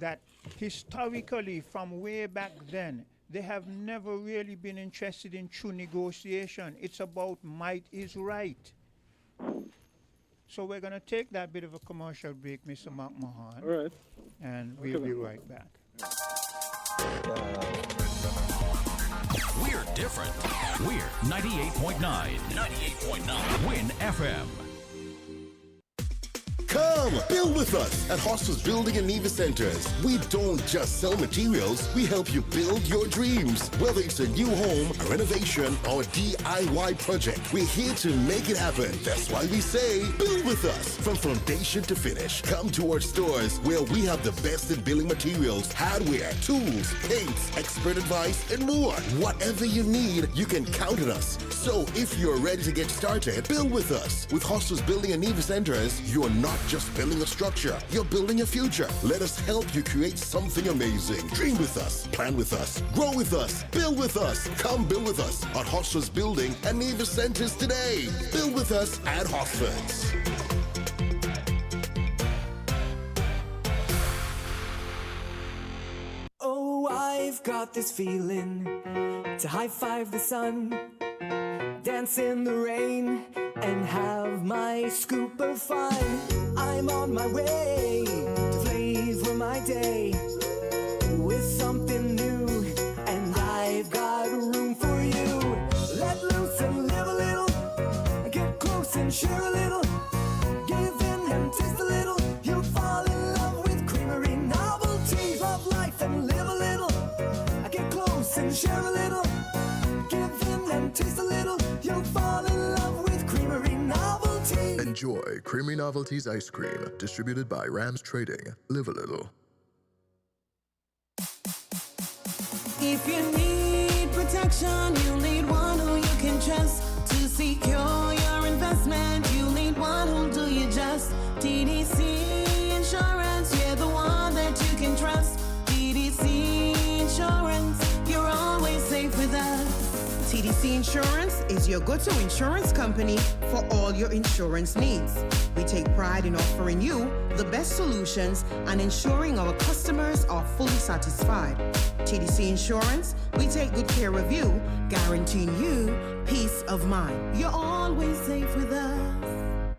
that historically, from way back then, they have never really been interested in true negotiation. It's about might is right. So we're going to take that bit of a commercial break, Mr. McMahon. All right. And we'll be right back. We're different. We're 98.9. 98.9. Win FM. Come, build with us at Hostels Building and Nevis Centers. We don't just sell materials, we help you build your dreams. Whether it's a new home, a renovation, or a DIY project, we're here to make it happen. That's why we say, build with us. From foundation to finish, come to our stores where we have the best in building materials, hardware, tools, paints, expert advice, and more. Whatever you need, you can count on us. So if you're ready to get started, build with us. With Hostels Building and Nevis Centers, you're not just building a structure, you're building a future. Let us help you create something amazing. Dream with us, plan with us, grow with us, build with us. Come build with us at Hostels Building and Nevis Centers today. Build with us at Hostels. Oh, I've got this feeling to high five the sun, dance in the rain, and have my scoop of fun. I'm on my way to flavor my day with something new, and I've got room for you. Let loose and live a little, get close and share a little, give in and taste a little. You'll fall in love with creamery novelties. Love life and live a little, get close and share a little, give in and taste a little. You'll fall in love with creamery novelties. Enjoy Creamy Novelties Ice Cream, distributed by Rams Trading. Live a little. If you need protection, you need one who you can trust to secure your investment. You need one who'll do you just. TDC Insurance, you're the one that you can trust. TDC Insurance, you're always safe with us. TDC Insurance is your go-to insurance company for all your insurance needs. We take pride in offering you the best solutions and ensuring our customers are fully satisfied. TDC Insurance, we take good care of you, guaranteeing you peace of mind. You're always safe with us.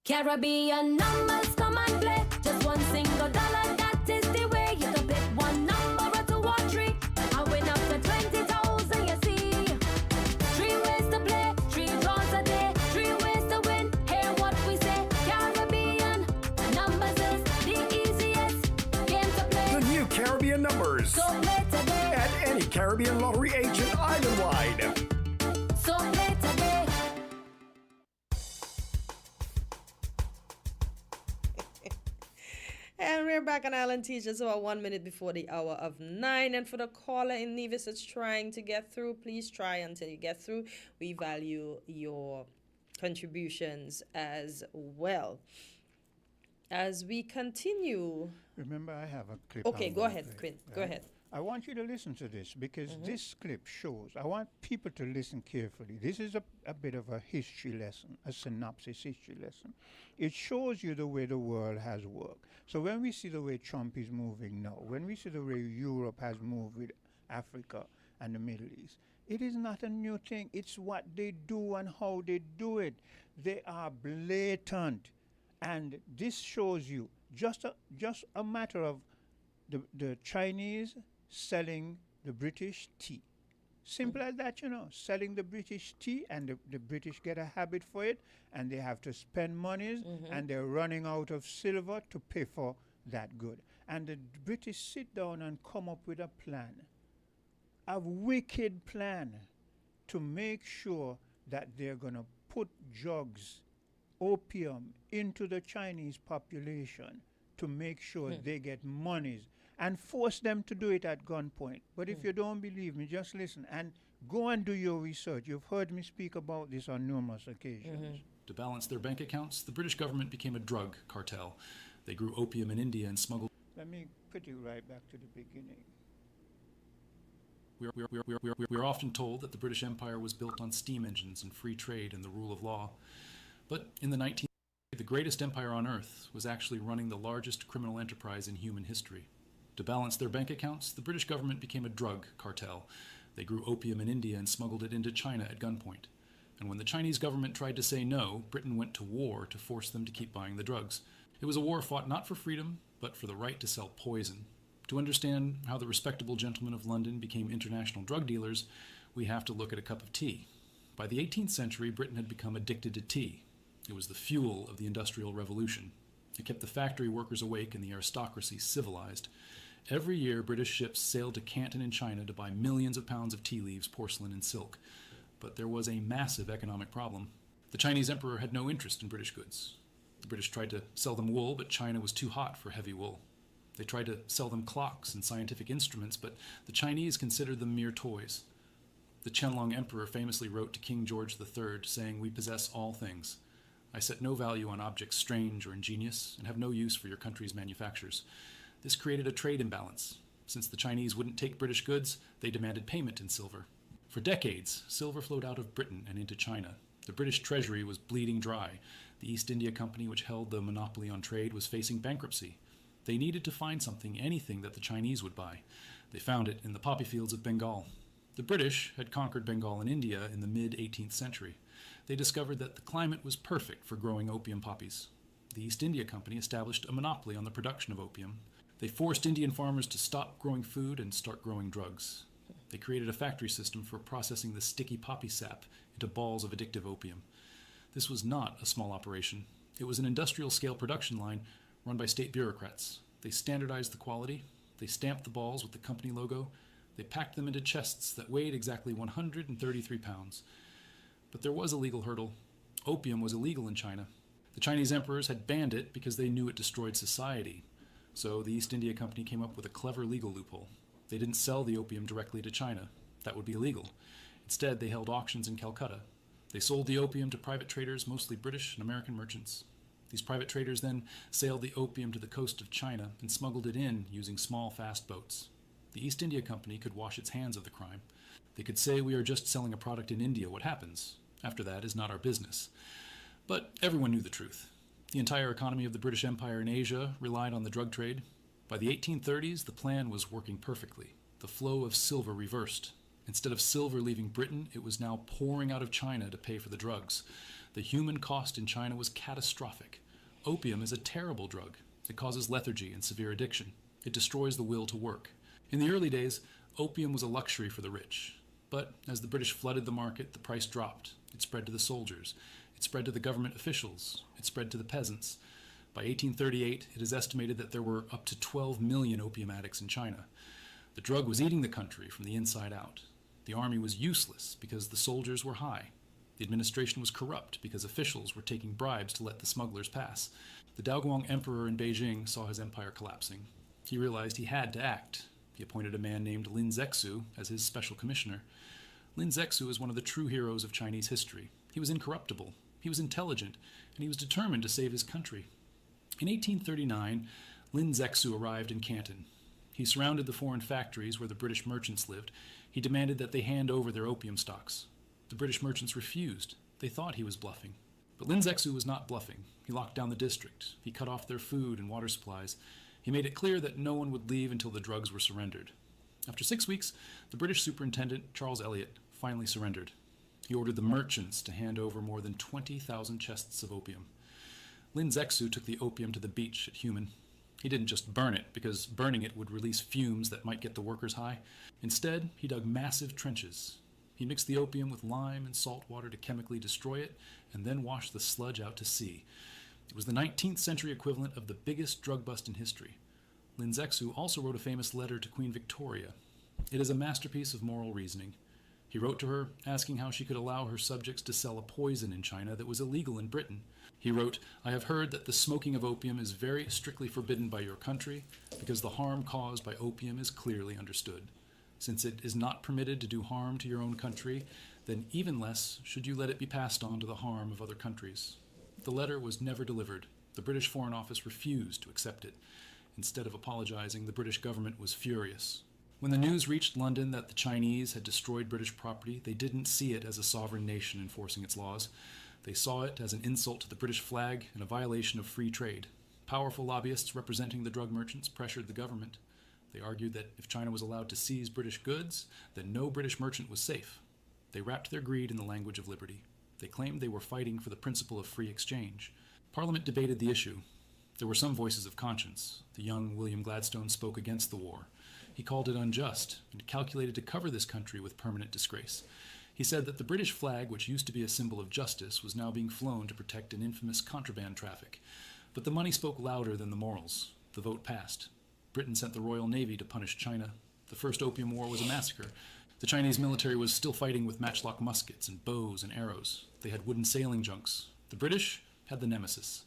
Caribbean numbers come and play. Just one single dollar, that is the way. You can pick one number or two or three. I win up to 20,000, you see. 3 ways to play, 3 draws a day, 3 ways to win. Hear what we say. Caribbean numbers is the easiest game to play. The new Caribbean numbers. So play today. At any Caribbean lottery agent island-wide. So play today. And we're back on Island Teachers about 1 minute before the hour of 9. And for the caller in Nevis that's trying to get through, please try until you get through. We value your contributions as well. As we continue. Remember, I have a clip. Okay, go ahead, Quinn. Right? Go ahead. I want you to listen to this because this clip shows, I want people to listen carefully. This is a bit of a history lesson, a synopsis history lesson. It shows you the way the world has worked. So when we see the way Trump is moving now, when we see the way Europe has moved with Africa and the Middle East, it is not a new thing. It's what they do and how they do it. They are blatant. And this shows you just a matter of the Chinese selling the British tea. Simple as that, selling the British tea, and the British get a habit for it, and they have to spend monies, and they're running out of silver to pay for that good. And the British sit down and come up with a plan, a wicked plan, to make sure that they're going to put drugs, opium, into the Chinese population to make sure they get monies, and force them to do it at gunpoint. But if you don't believe me, just listen and go and do your research. You've heard me speak about this on numerous occasions. To balance their bank accounts, the British government became a drug cartel. They grew opium in India and smuggled... Let me put you right back to the beginning. We are often told that the British Empire was built on steam engines and free trade and the rule of law. But in the 19th century, the greatest empire on earth was actually running the largest criminal enterprise in human history. To balance their bank accounts, the British government became a drug cartel. They grew opium in India and smuggled it into China at gunpoint. And when the Chinese government tried to say no, Britain went to war to force them to keep buying the drugs. It was a war fought not for freedom, but for the right to sell poison. To understand how the respectable gentlemen of London became international drug dealers, we have to look at a cup of tea. By the 18th century, Britain had become addicted to tea. It was the fuel of the Industrial Revolution. It kept the factory workers awake and the aristocracy civilized. Every year, British ships sailed to Canton in China to buy millions of pounds of tea leaves, porcelain, and silk. But there was a massive economic problem. The Chinese emperor had no interest in British goods. The British tried to sell them wool, but China was too hot for heavy wool. They tried to sell them clocks and scientific instruments, but the Chinese considered them mere toys. The Qianlong emperor famously wrote to King George III, saying, "We possess all things. I set no value on objects strange or ingenious, and have no use for your country's manufactures." This created a trade imbalance. Since the Chinese wouldn't take British goods, they demanded payment in silver. For decades, silver flowed out of Britain and into China. The British treasury was bleeding dry. The East India Company, which held the monopoly on trade, was facing bankruptcy. They needed to find something, anything that the Chinese would buy. They found it in the poppy fields of Bengal. The British had conquered Bengal and India in the mid-18th century. They discovered that the climate was perfect for growing opium poppies. The East India Company established a monopoly on the production of opium. They forced Indian farmers to stop growing food and start growing drugs. They created a factory system for processing the sticky poppy sap into balls of addictive opium. This was not a small operation. It was an industrial-scale production line run by state bureaucrats. They standardized the quality. They stamped the balls with the company logo. They packed them into chests that weighed exactly 133 pounds. But there was a legal hurdle. Opium was illegal in China. The Chinese emperors had banned it because they knew it destroyed society. So the East India Company came up with a clever legal loophole. They didn't sell the opium directly to China. That would be illegal. Instead, they held auctions in Calcutta. They sold the opium to private traders, mostly British and American merchants. These private traders then sailed the opium to the coast of China and smuggled it in using small, fast boats. The East India Company could wash its hands of the crime. They could say, "We are just selling a product in India. What happens after that is not our business." But everyone knew the truth. The entire economy of the British Empire in Asia relied on the drug trade. By the 1830s, the plan was working perfectly. The flow of silver reversed. Instead of silver leaving Britain, it was now pouring out of China to pay for the drugs. The human cost in China was catastrophic. Opium is a terrible drug. It causes lethargy and severe addiction. It destroys the will to work. In the early days, opium was a luxury for the rich. But as the British flooded the market, the price dropped. It spread to the soldiers. It spread to the government officials. It spread to the peasants. By 1838, it is estimated that there were up to 12 million opium addicts in China. The drug was eating the country from the inside out. The army was useless because the soldiers were high. The administration was corrupt because officials were taking bribes to let the smugglers pass. The Daoguang emperor in Beijing saw his empire collapsing. He realized he had to act. He appointed a man named Lin Zexu as his special commissioner. Lin Zexu is one of the true heroes of Chinese history. He was incorruptible, he was intelligent, and he was determined to save his country. In 1839, Lin Zexu arrived in Canton. He surrounded the foreign factories where the British merchants lived. He demanded that they hand over their opium stocks. The British merchants refused. They thought he was bluffing. But Lin Zexu was not bluffing. He locked down the district. He cut off their food and water supplies. He made it clear that no one would leave until the drugs were surrendered. After 6 weeks, the British superintendent, Charles Elliot, finally surrendered. He ordered the merchants to hand over more than 20,000 chests of opium. Lin Zexu took the opium to the beach at Human. He didn't just burn it, because burning it would release fumes that might get the workers high. Instead, he dug massive trenches. He mixed the opium with lime and salt water to chemically destroy it, and then washed the sludge out to sea. It was the 19th century equivalent of the biggest drug bust in history. Lin Zexu also wrote a famous letter to Queen Victoria. It is a masterpiece of moral reasoning. He wrote to her, asking how she could allow her subjects to sell a poison in China that was illegal in Britain. He wrote, "I have heard that the smoking of opium is very strictly forbidden by your country, because the harm caused by opium is clearly understood. Since it is not permitted to do harm to your own country, then even less should you let it be passed on to the harm of other countries." The letter was never delivered. The British Foreign Office refused to accept it. Instead of apologizing, the British government was furious. When the news reached London that the Chinese had destroyed British property, they didn't see it as a sovereign nation enforcing its laws. They saw it as an insult to the British flag and a violation of free trade. Powerful lobbyists representing the drug merchants pressured the government. They argued that if China was allowed to seize British goods, then no British merchant was safe. They wrapped their greed in the language of liberty. They claimed they were fighting for the principle of free exchange. Parliament debated the issue. There were some voices of conscience. The young William Gladstone spoke against the war. He called it unjust and calculated to cover this country with permanent disgrace. He said that the British flag, which used to be a symbol of justice, was now being flown to protect an infamous contraband traffic. But the money spoke louder than the morals. The vote passed. Britain sent the Royal Navy to punish China. The first Opium War was a massacre. The Chinese military was still fighting with matchlock muskets and bows and arrows. They had wooden sailing junks. The British had the Nemesis.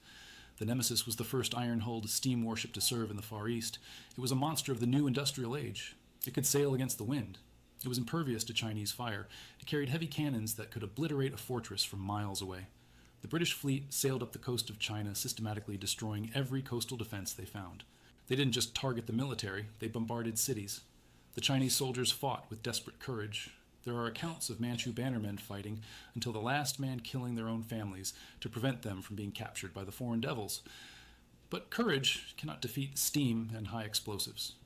The Nemesis was the first iron-hulled steam warship to serve in the Far East. It was a monster of the new industrial age. It could sail against the wind. It was impervious to Chinese fire. It carried heavy cannons that could obliterate a fortress from miles away. The British fleet sailed up the coast of China, systematically destroying every coastal defense they found. They didn't just target the military, they bombarded cities. The Chinese soldiers fought with desperate courage. There are accounts of Manchu bannermen fighting until the last man killing their own families to prevent them from being captured by the foreign devils. But courage cannot defeat steam and high explosives.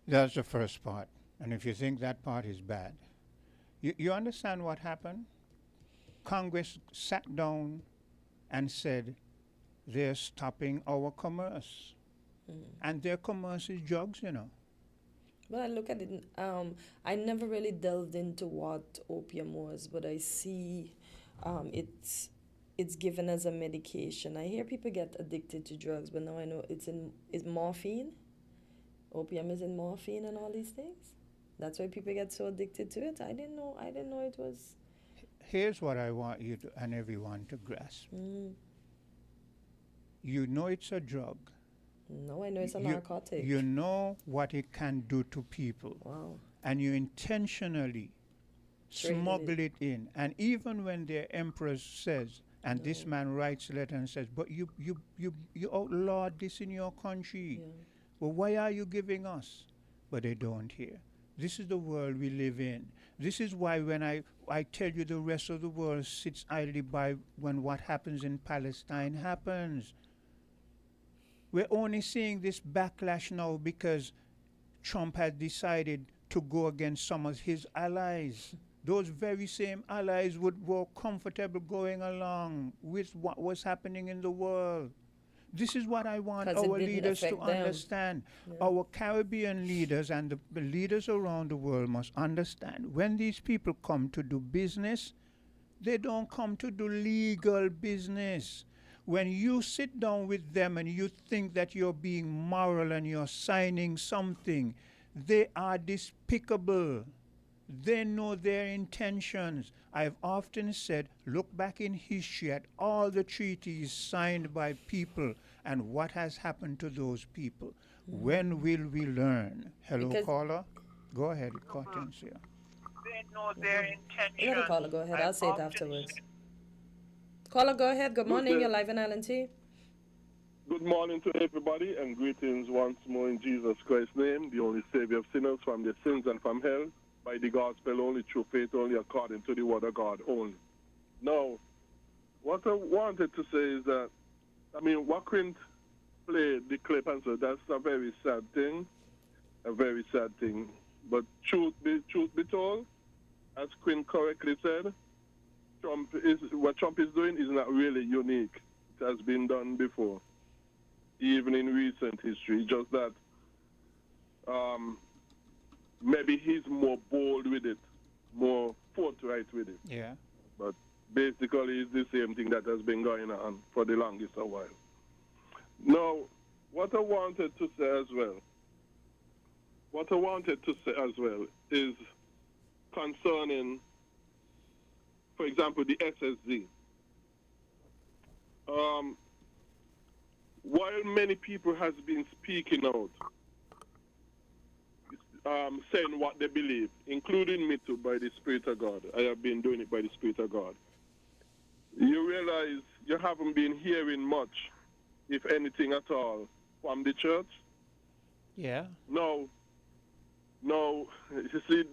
That's the first part. And if you think that part is bad, you understand what happened? Congress sat down and said, they're stopping our commerce. And their commerce is drugs, you know. Well, I look at it, I never really delved into what opium was, but I see it's given as a medication. I hear people get addicted to drugs, but now I know it's morphine. Opium is in morphine and all these things. That's why people get so addicted to it. I didn't know it was. Here's what I want you to, and everyone to grasp. You know it's a drug. No, I know it's a narcotic. You know what it can do to people. Wow. And you intentionally smuggle it in. And even when their empress says, and this man writes a letter and says, but you outlawed this in your country. Well, why are you giving us? But they don't hear. This is the world we live in. This is why when I tell you the rest of the world sits idly by when what happens in Palestine happens. We're only seeing this backlash now because Trump has decided to go against some of his allies. Those very same allies were comfortable going along with what was happening in the world. This is what I want our leaders to understand. Our Caribbean leaders and the leaders around the world must understand when these people come to do business, they don't come to do legal business. When you sit down with them and you think that you're being moral and you're signing something, they are despicable. They know their intentions. I've often said, look back in history at all the treaties signed by people and what has happened to those people. When will we learn? Hello, caller? Go ahead, Hortensia. They know their intentions. Let the caller go ahead. I'll say it afterwards. Caller, go ahead. Good morning. You're live in Island T. Good morning to everybody and greetings once more in Jesus Christ's name, the only Savior of sinners from their sins and from hell, by the gospel only, through faith only, according to the word of God only. Now, what I wanted to say is that, what Quint played the clip and so that's a very sad thing, But truth be told, as Quint correctly said, what Trump is doing is not really unique. It has been done before, even in recent history. Just that maybe he's more bold with it, more forthright with it. Yeah. But basically, it's the same thing that has been going on for the longest a while. Now, what I wanted to say as well is concerning, for example, the SSD. While many people has been speaking out, saying what they believe, including me too, by the Spirit of God. I have been doing it by the Spirit of God. You realize you haven't been hearing much, if anything at all, from the church? Yeah. No, you see,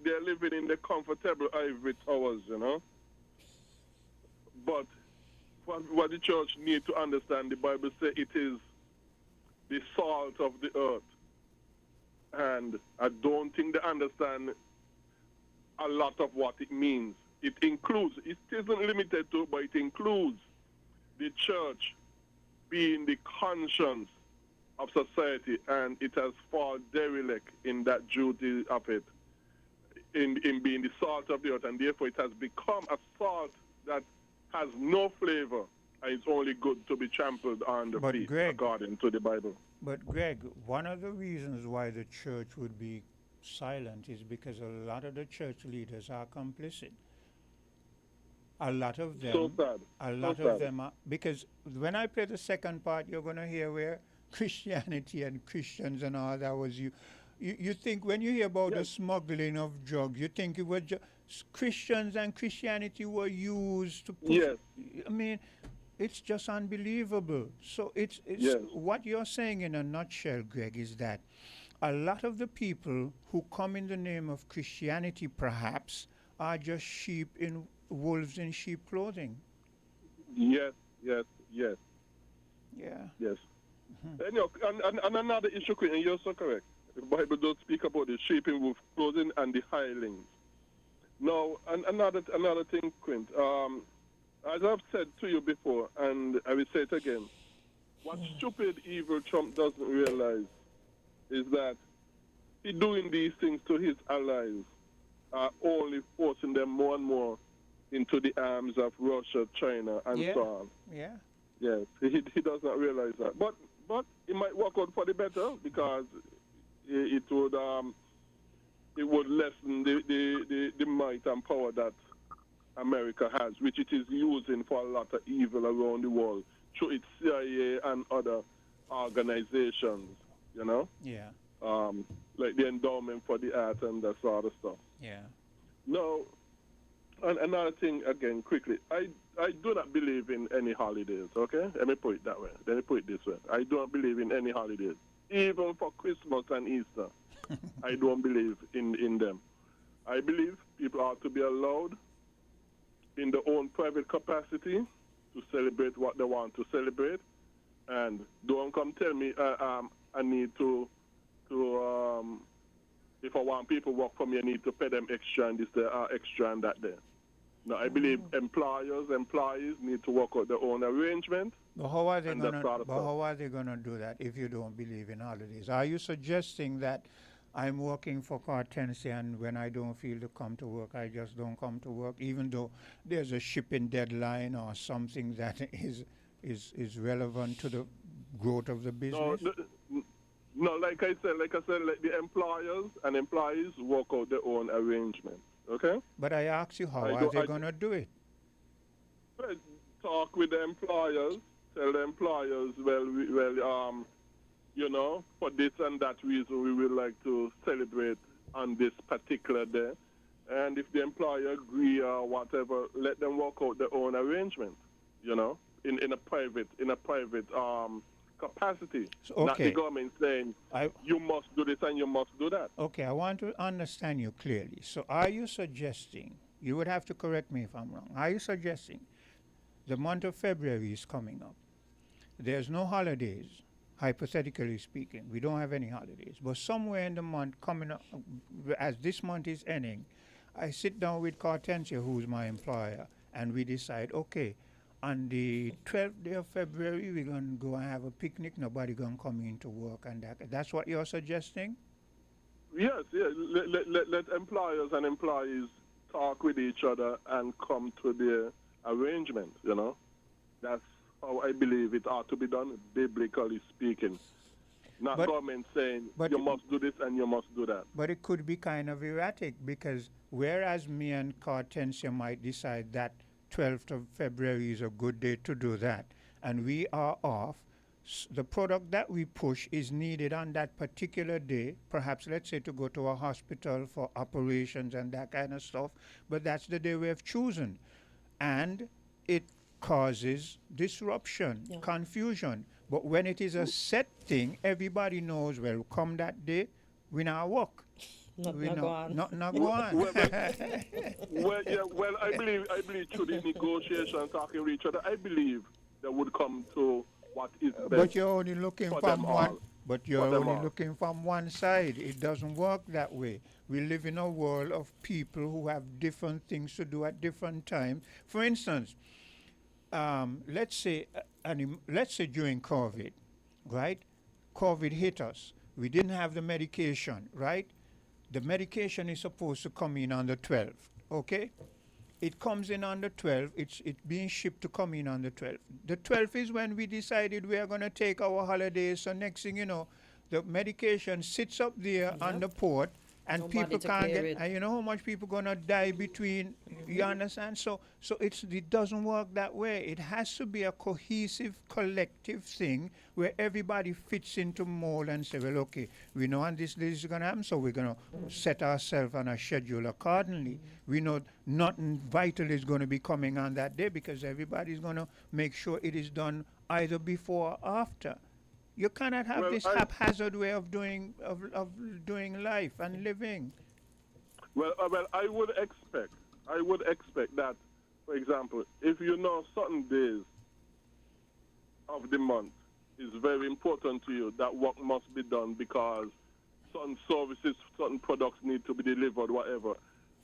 they're living in the comfortable ivory towers, you know. But what the church needs to understand, the Bible says it is the salt of the earth. And I don't think they understand a lot of what it means. It includes, it isn't limited to, but it includes the church being the conscience of society, and it has fallen derelict in that duty of it, in being the salt of the earth, and therefore it has become a salt that has no flavor, and it's only good to be trampled on the But feet, Greg, according to the Bible. But Greg, one of the reasons why the church would be silent is because a lot of the church leaders are complicit. A lot of them. So sad. A lot So of sad. them are, because when I play the second part, you're going to hear where Christianity and Christians and all that was you. You think when you hear about the smuggling of drugs, you think it was Christians and Christianity were used to push. Yes. I mean, it's just unbelievable. So it's Yes. what you're saying in a nutshell, Greg, is that a lot of the people who come in the name of Christianity perhaps are just sheep in wolves in sheep clothing. Yes, yes, yes. Yeah. Yes. And, you know, and another issue, Queen, and you're so correct. The Bible does speak about the sheep in wolf clothing and the hirelings. Now, another thing, Quint, as I've said to you before, and I will say it again, what stupid, evil Trump doesn't realize is that he doing these things to his allies are only forcing them more and more into the arms of Russia, China, and Yeah. so on. Yeah. Yes, he does not realize that. But it might work out for the better, because it would lessen the might and power that America has, which it is using for a lot of evil around the world through its CIA and other organizations, you know? Yeah. Like the Endowment for the Arts and that sort of stuff. Yeah. No, and another thing, again, quickly, I do not believe in any holidays, okay? Let me put it that way. Let me put it this way. I don't believe in any holidays. Even for Christmas and Easter, I don't believe in them. I believe people ought to be allowed in their own private capacity to celebrate what they want to celebrate. And don't come tell me I need to if I want people to work for me, I need to pay them extra and this there, extra and that there. No, I believe employees need to work out their own arrangement. But how are they and going that to? sort of But stuff. how are they going to do that if you don't believe in holidays? Are you suggesting that I'm working for Cartensia and when I don't feel to come to work, I just don't come to work, even though there's a shipping deadline or something that is relevant to the growth of the business? No, like I said, like the employers and employees work out their own arrangement. Okay. But I ask you, how are they going to do it? Well, talk with the employers. Tell the employers, you know, for this and that reason, we would like to celebrate on this particular day. And if the employer agree or whatever, let them work out their own arrangement. You know, in a private capacity. So, Not the okay. government saying you must do this and you must do that. Okay, I want to understand you clearly. So are you suggesting, you would have to correct me if I'm wrong, are you suggesting the month of February is coming up? There's no holidays, hypothetically speaking. We don't have any holidays. But somewhere in the month coming up, as this month is ending, I sit down with Cartensia, who's my employer, and we decide, okay, on the 12th day of February, we're going to go and have a picnic. Nobody going to come in to work, and that's what you're suggesting? Yes, let employers and employees talk with each other and come to their arrangement, you know. That's how I believe it ought to be done, biblically speaking. Not government saying you must do this and you must do that. But it could be kind of erratic, because whereas me and Cartensia might decide that 12th of February is a good day to do that, and we are off, the product that we push is needed on that particular day, perhaps, let's say, to go to a hospital for operations and that kind of stuff, but that's the day we have chosen. And it causes disruption, confusion. But when it is a set thing, everybody knows, well, come that day, we now work. Not go on. Not go on. Well, I believe through the negotiation, talking with each other, I believe they would come to what is best. But you're only looking for from them one. all. But you're What them only are. looking from one side. It doesn't work that way. We live in a world of people who have different things to do at different times. For instance, let's say during COVID, right? COVID hit us. We didn't have the medication, right? The medication is supposed to come in on the 12th, okay? It comes in on the 12th. It's being shipped to come in on the 12th. The 12th is when we decided we are going to take our holidays. So next thing you know, the medication sits up there on the port, and Nobody people to can't clear get. it. And you know how much people gonna die between. You understand? So it doesn't work that way. It has to be a cohesive, collective thing where everybody fits into mold and say, well, okay, we know and this is gonna happen, so we're gonna set ourselves on a schedule accordingly. We know nothing vital is gonna be coming on that day because everybody's gonna make sure it is done either before or after. You cannot have this haphazard way of doing doing life and living. Well, I would expect that, for example, if you know certain days of the month is very important to you, that work must be done because certain services, certain products need to be delivered, whatever.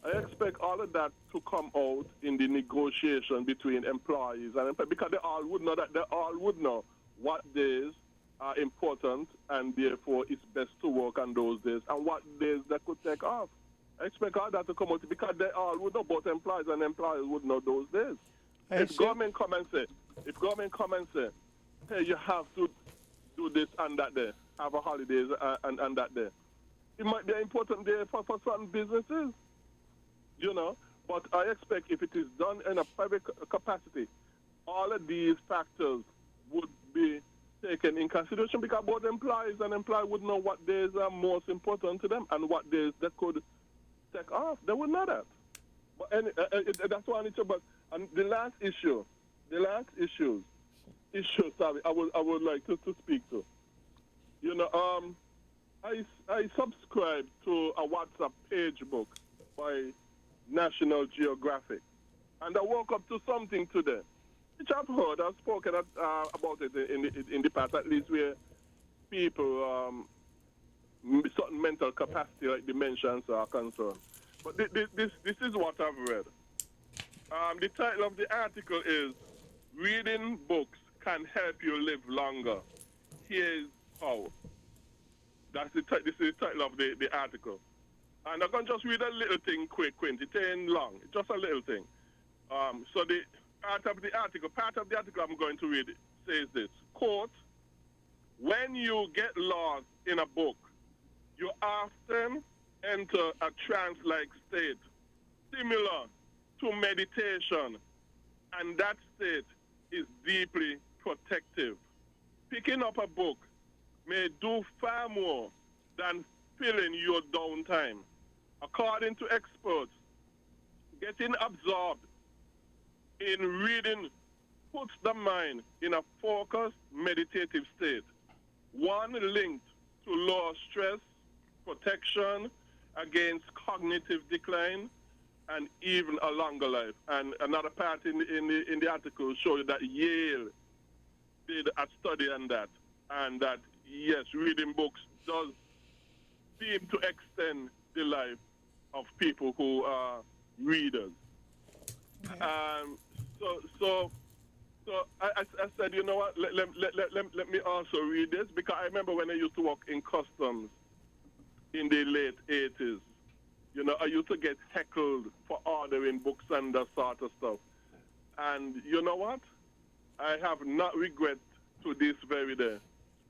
I expect all of that to come out in the negotiation between employees and because they all would know what days are important and therefore it's best to work on those days and what days they could take off. I expect all that to come out because they all would know, both employees and employers would know those days. If government come and say, hey, you have to do this and that day, have a holidays and that day, it might be an important day for certain businesses, you know. But I expect if it is done in a private capacity, all of these factors would be taken in consideration because both employees and employers would know what days are most important to them and what days they could take off. They would know that. But that's one issue. But and the last issue, sorry, I would like to speak to. You know, I subscribe to a WhatsApp page book by National Geographic, and I woke up to something today, which I've heard, I've spoken about it in the past, at least where people, certain mental capacity like dementia are concerned. But this is what I've read. The title of the article is "Reading Books Can Help You Live Longer. Here's how." This is the title of the article. And I'm going to just read a little thing quick, Quint. It ain't long. It's just a little thing. So the part of the article I'm going to read says this, quote, "When you get lost in a book, you often enter a trance-like state, similar to meditation, and that state is deeply protective. Picking up a book may do far more than filling your downtime. According to experts, getting absorbed in reading puts the mind in a focused, meditative state, one linked to lower stress, protection against cognitive decline, and even a longer life." And another part in the article showed that Yale did a study on that, and that, yes, reading books does seem to extend the life of people who are readers. So I said, you know what, let me also read this, because I remember when I used to work in customs in the late 80s, you know, I used to get heckled for ordering books and that sort of stuff. And you know what? I have not regret to this very day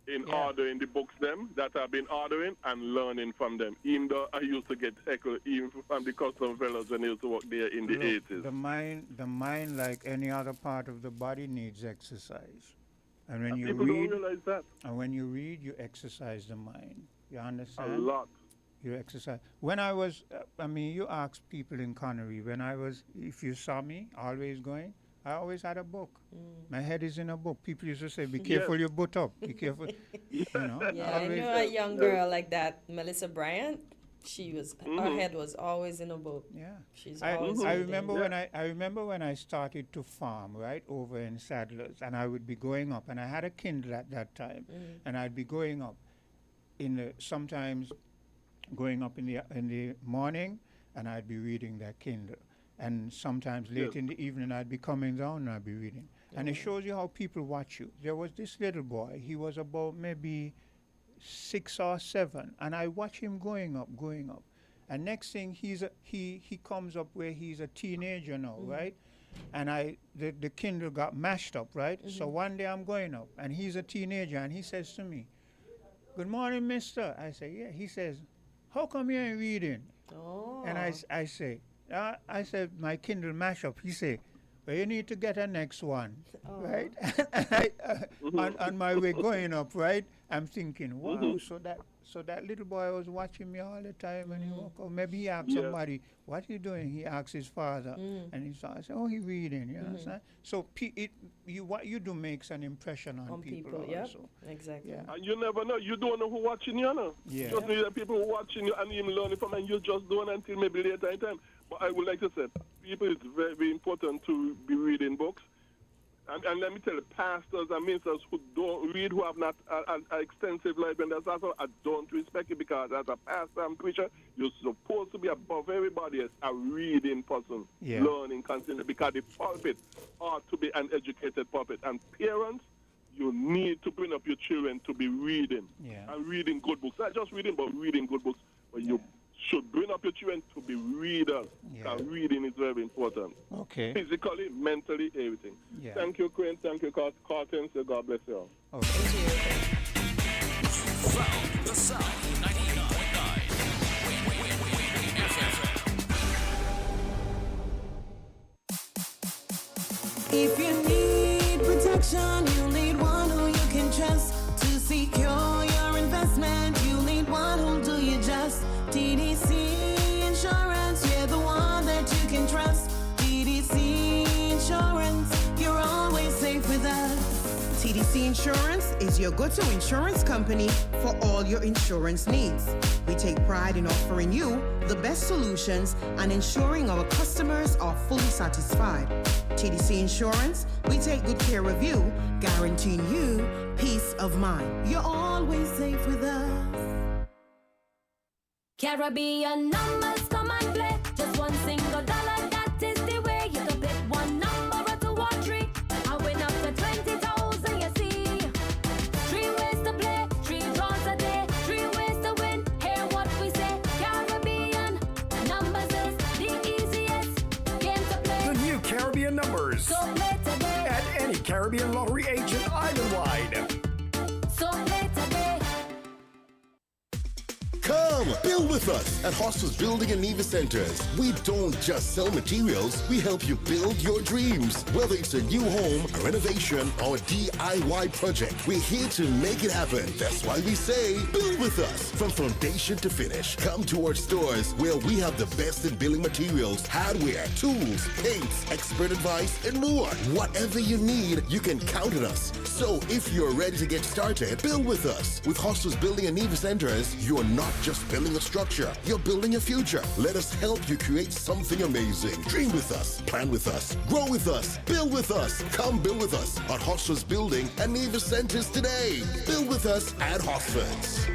in ordering the books them that I've been ordering and learning from them, even though I used to get heckled even from the custom fellows when I used to work there in the 80s. The mind, like any other part of the body, needs exercise. And when you people read, don't realize that. And when you read, you exercise the mind. You understand? A lot. You exercise. When I was, you ask people in Connery, if you saw me always going, I always had a book. My head is in a book. People used to say, "Be careful your butt up. Be careful." You know. Yeah, I knew a young girl like that, Melissa Bryant. She was her head was always in a book. Yeah, she's I always. remember when I started to farm right over in Sadlers, and I would be going up, and I had a Kindle at that time, and I'd be going up, sometimes going up in the morning, and I'd be reading that Kindle. And sometimes late in the evening, I'd be coming down and I'd be reading. And it shows you how people watch you. There was this little boy. He was about maybe 6 or 7, and I watch him going up. And next thing, he comes up where he's a teenager now, right? And the Kindle got mashed up, right? So one day I'm going up, and he's a teenager, and he says to me, "Good morning, mister." I say, "Yeah." He says, "How come you ain't reading?" Oh. And I say, said, "My Kindle mash up." He say, "Well, you need to get a next one," right? And on my way going up, right, I'm thinking, wow, so that little boy was watching me all the time, and he walk up. Maybe he asked somebody, "What are you doing?" He asked his father, and he said, "Oh, he reading." You understand? So what you do makes an impression on people also. Exactly. Yeah. And you never know. You don't know who watching you, no? Yeah. Just need the people who watching you and even learning from, and you just don't until maybe later in time. But I would like to say, people, it's very, very important to be reading books. And let me tell you, pastors and ministers who don't read, who have not an extensive library, that's also, I don't respect it, because as a pastor and preacher, you're supposed to be above everybody else, a reading person, learning constantly, because the pulpit ought to be an educated pulpit. And parents, you need to bring up your children to be reading, and reading good books. Not just reading, but reading good books. But you should bring up your children to be readers. Because reading is very important. Okay. Physically, mentally, everything. Yeah. Thank you, Crane. Thank you, Carton. So God bless you all. Okay. Found the sound 98.9. If you need protection, you need one who you can trust to secure your investment. You need one who'll do you just. TDC Insurance, you're the one that you can trust. TDC Insurance, you're always safe with us. TDC Insurance is your go-to insurance company for all your insurance needs. We take pride in offering you the best solutions and ensuring our customers are fully satisfied. TDC Insurance, we take good care of you, guaranteeing you peace of mind. You're always safe with us. Caribbean numbers come and play. Just one single dollar, that is the way. You can pick one number or two or three. And win up to 20,000, you see. 3 ways to play, 3 draws a day, 3 ways to win. Hear what we say. Caribbean numbers is the easiest game to play. The new Caribbean numbers. So play today. At any Caribbean lottery agent island-wide. So play today. Come, build with us at Hostels Building and Nevis Centers. We don't just sell materials, we help you build your dreams. Whether it's a new home, a renovation, or a DIY project, we're here to make it happen. That's why we say, build with us. From foundation to finish, come to our stores where we have the best in building materials, hardware, tools, paints, expert advice, and more. Whatever you need, you can count on us. So if you're ready to get started, build with us. With Hostels Building and Nevis Centers, you're not just building a structure, you're building a future. Let us help you create something amazing. Dream with us, plan with us, grow with us, build with us. Come build with us at Hostels Building and Nevis Centers today. Build with us at Hostels.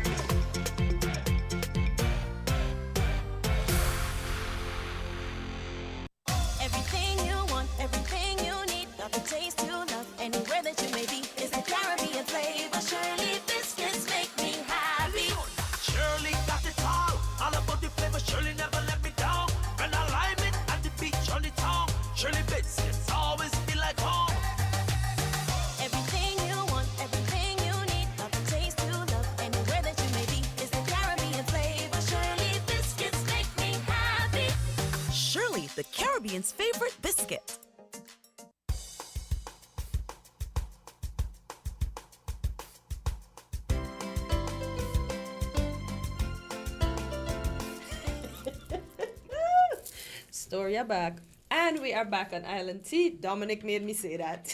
Everything you want, everything you need, got the taste you love, anywhere that you may be. It's the Caribbean flavor. Shirley biscuits make me happy. Shirley got it all about the flavor. Shirley never let me down. And I lime it at the beach on the town. Shirley biscuits always feel like home. Everything you want, everything you need, got the taste you love, anywhere that you may be. It's the Caribbean flavor. Shirley biscuits make me happy. Shirley, the Caribbean's favorite biscuit. Story are back. And we are back on Island Tea. Dominic made me say that.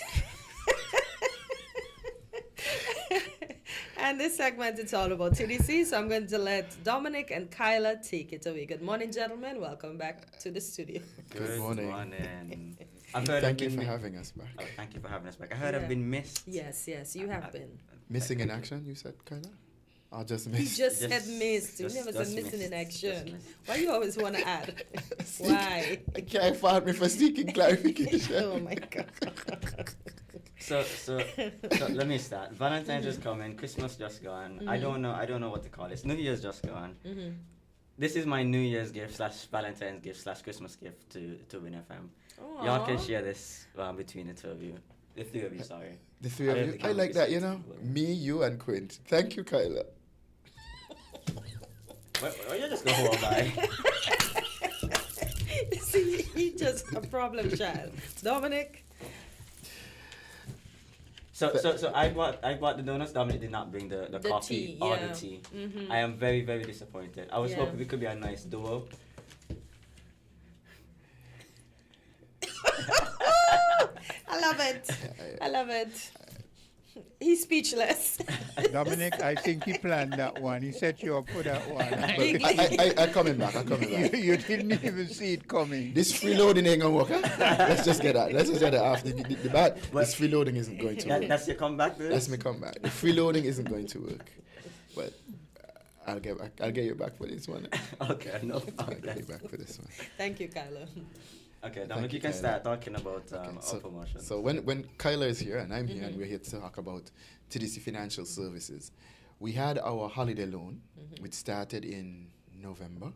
And this segment, it's all about TDC, so I'm going to let Dominic and Kyla take it away. Good morning, gentlemen. Welcome back to the studio. Good morning. I've heard Thank you for having us back. Oh, thank you for having us back. I heard I've been missed. Yes, you have been. Missing in action, you said, Kyla? Or just He missed? just said missed. You never said missing in action. Why you always want to add? Why? I can't fault me for seeking clarification. Oh my God. So let me start. Valentine's just coming, Christmas just gone. I don't know what to call it. New Year's just gone. This is my New Year's gift / Valentine's gift / Christmas gift to WinFM. Y'all can share this between the two of you. The three of you, sorry. The three of you. I like that, you know. Me, you, and Quint. Thank you, Kyla. Why you just go hold by? See, he just a problem child. Dominic. So I bought the donuts. Dominic did not bring the coffee or the tea. I am very, very disappointed. I was hoping we could be a nice duo. I love it. I love it. He's speechless. Dominic, I think he planned that one. He set you up for that one. I coming back. You didn't even see it coming. This freeloading ain't gonna work. Huh? Let's just get that. After the bad. This freeloading isn't going to work. That's your comeback, dude? That's my comeback. The freeloading isn't going to work. But I'll get you back for this one. Okay, no. I'll get you back for this one. Thank you, Kyla. Okay, Dominic, you can start talking about our promotion. So when Kyla is here and I'm here and we're here to talk about TDC Financial Services, we had our holiday loan, which started in November.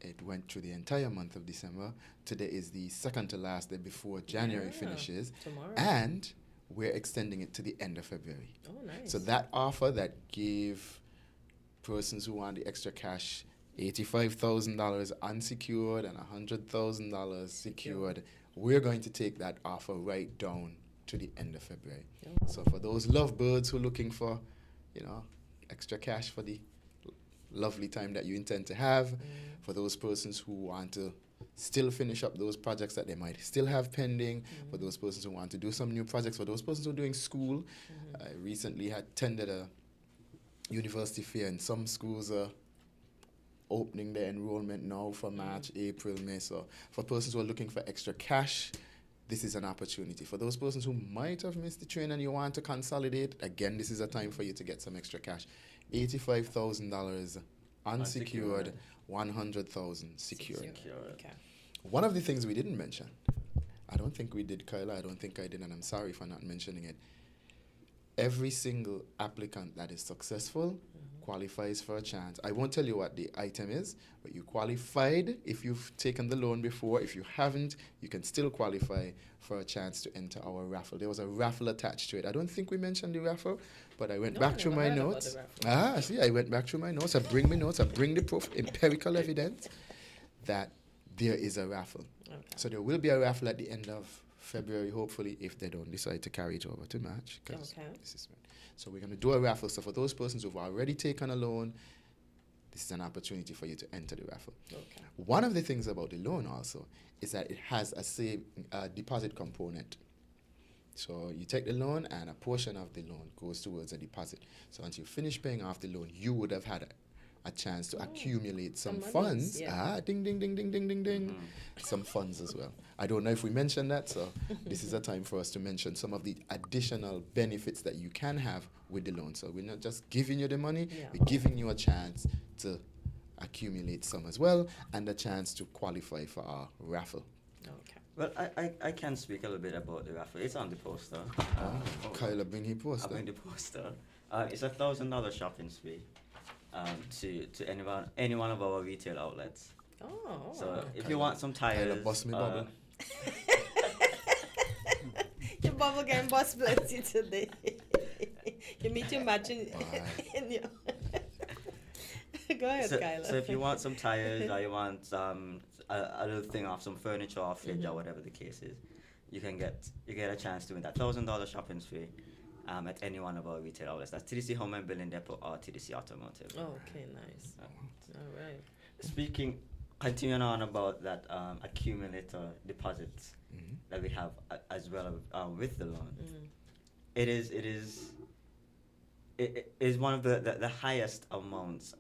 It went through the entire month of December. Today is the second to last day before January finishes. Tomorrow. And we're extending it to the end of February. Oh, nice. So that offer that gave persons who want the extra cash $85,000 unsecured and $100,000 secured, we're going to take that offer right down to the end of February. So for those lovebirds who are looking for, extra cash for the lovely time that you intend to have, for those persons who want to still finish up those projects that they might still have pending, for those persons who want to do some new projects, for those persons who are doing school. I recently attended a university fair, and some schools are opening their enrollment now for March, April, May. So for persons who are looking for extra cash, this is an opportunity. For those persons who might have missed the train and you want to consolidate, again, this is a time for you to get some extra cash. $85,000 unsecured, $100,000 secured. Okay. One of the things we didn't mention, I don't think we did, Kyla, I don't think I did, and I'm sorry for not mentioning it. Every single applicant that is successful qualifies for a chance. I won't tell you what the item is, but you qualified if you've taken the loan before. If you haven't, you can still qualify for a chance to enter our raffle. There was a raffle attached to it. I don't think we mentioned the raffle, but I went back through my notes. I went back through my notes. I bring the proof, empirical evidence that there is a raffle. Okay. So there will be a raffle at the end of February, hopefully, if they don't decide to carry it over to March. So we're going to do a raffle. So for those persons who've already taken a loan, this is an opportunity for you to enter the raffle. Okay. One of the things about the loan also is that it has a deposit component. So you take the loan and a portion of the loan goes towards a deposit. So once you finish paying off the loan, you would have had a chance to accumulate some funds. Ding, ding, ding, ding, ding, ding, ding. Some funds as well. I don't know if we mentioned that, so this is a time for us to mention some of the additional benefits that you can have with the loan. So we're not just giving you the money, we're giving you a chance to accumulate some as well, and a chance to qualify for our raffle. Okay. Well, I can speak a little bit about the raffle. It's on the poster. Kyla, bring your poster. I'll bring the poster. It's a $1,000 shopping spree. To any one of our retail outlets. So if you want some tires, bust me bubble. Your bubble game boss bless you today. You meet your matching in your Go ahead, Kyla. So if you want some tires or you want a little thing off some furniture or fridge or whatever the case is, you get a chance to win that $1,000 shopping spree. At any one of our retail outlets. That's TDC Home and Building Depot or TDC Automotive. Okay, nice. All right. Continuing on about that accumulator deposits that we have as well with the loan. It is one of the highest amounts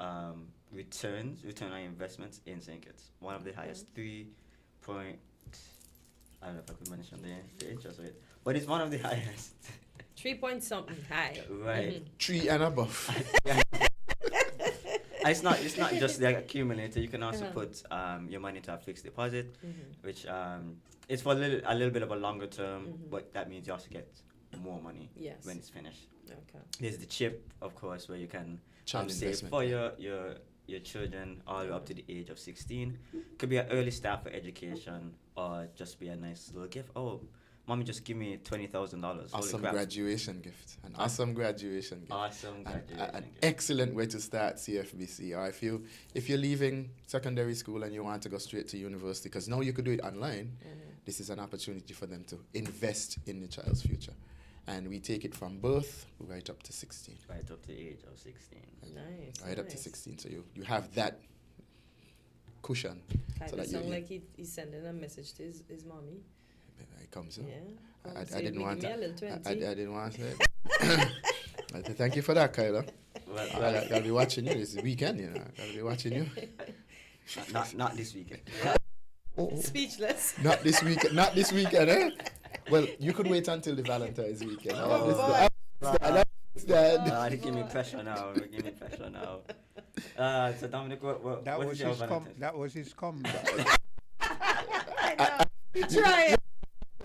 return on investments in St. Kitts. One of the highest, I don't know if I could mention the interest rate, but it's one of the highest. 3 point something high. Right. 3 and above. It's not just the accumulator. You can also put your money to a fixed deposit, which it's for a little bit of a longer term, but that means you also get more money when it's finished. Okay. There's the chip, of course, where you can Child save investment, for your children all the way up to the age of 16. Could be an early start for education, or just be a nice little gift. Oh, mommy just give me $20,000. Awesome graduation gift. An awesome graduation gift. Awesome graduation An gift. excellent way to start CFBC. Or if you're leaving secondary school and you want to go straight to university, because now you could do it online, this is an opportunity for them to invest in the child's future. And we take it from birth right up to 16. Right up to the age of 16. Nice. Right up to 16. So you have that cushion. Kind So of that sound like he's sending a message to his mommy. It comes up. Yeah. I didn't want to. I didn't want to say it. Thank you for that, Kyla. I'll be watching you this weekend, you know. I'll be watching you. Not this weekend. Speechless. Not this weekend, eh? Well, you could wait until the Valentine's weekend. They give me pressure now. So Dominic, what is your Valentine's? That was his comeback. Try it.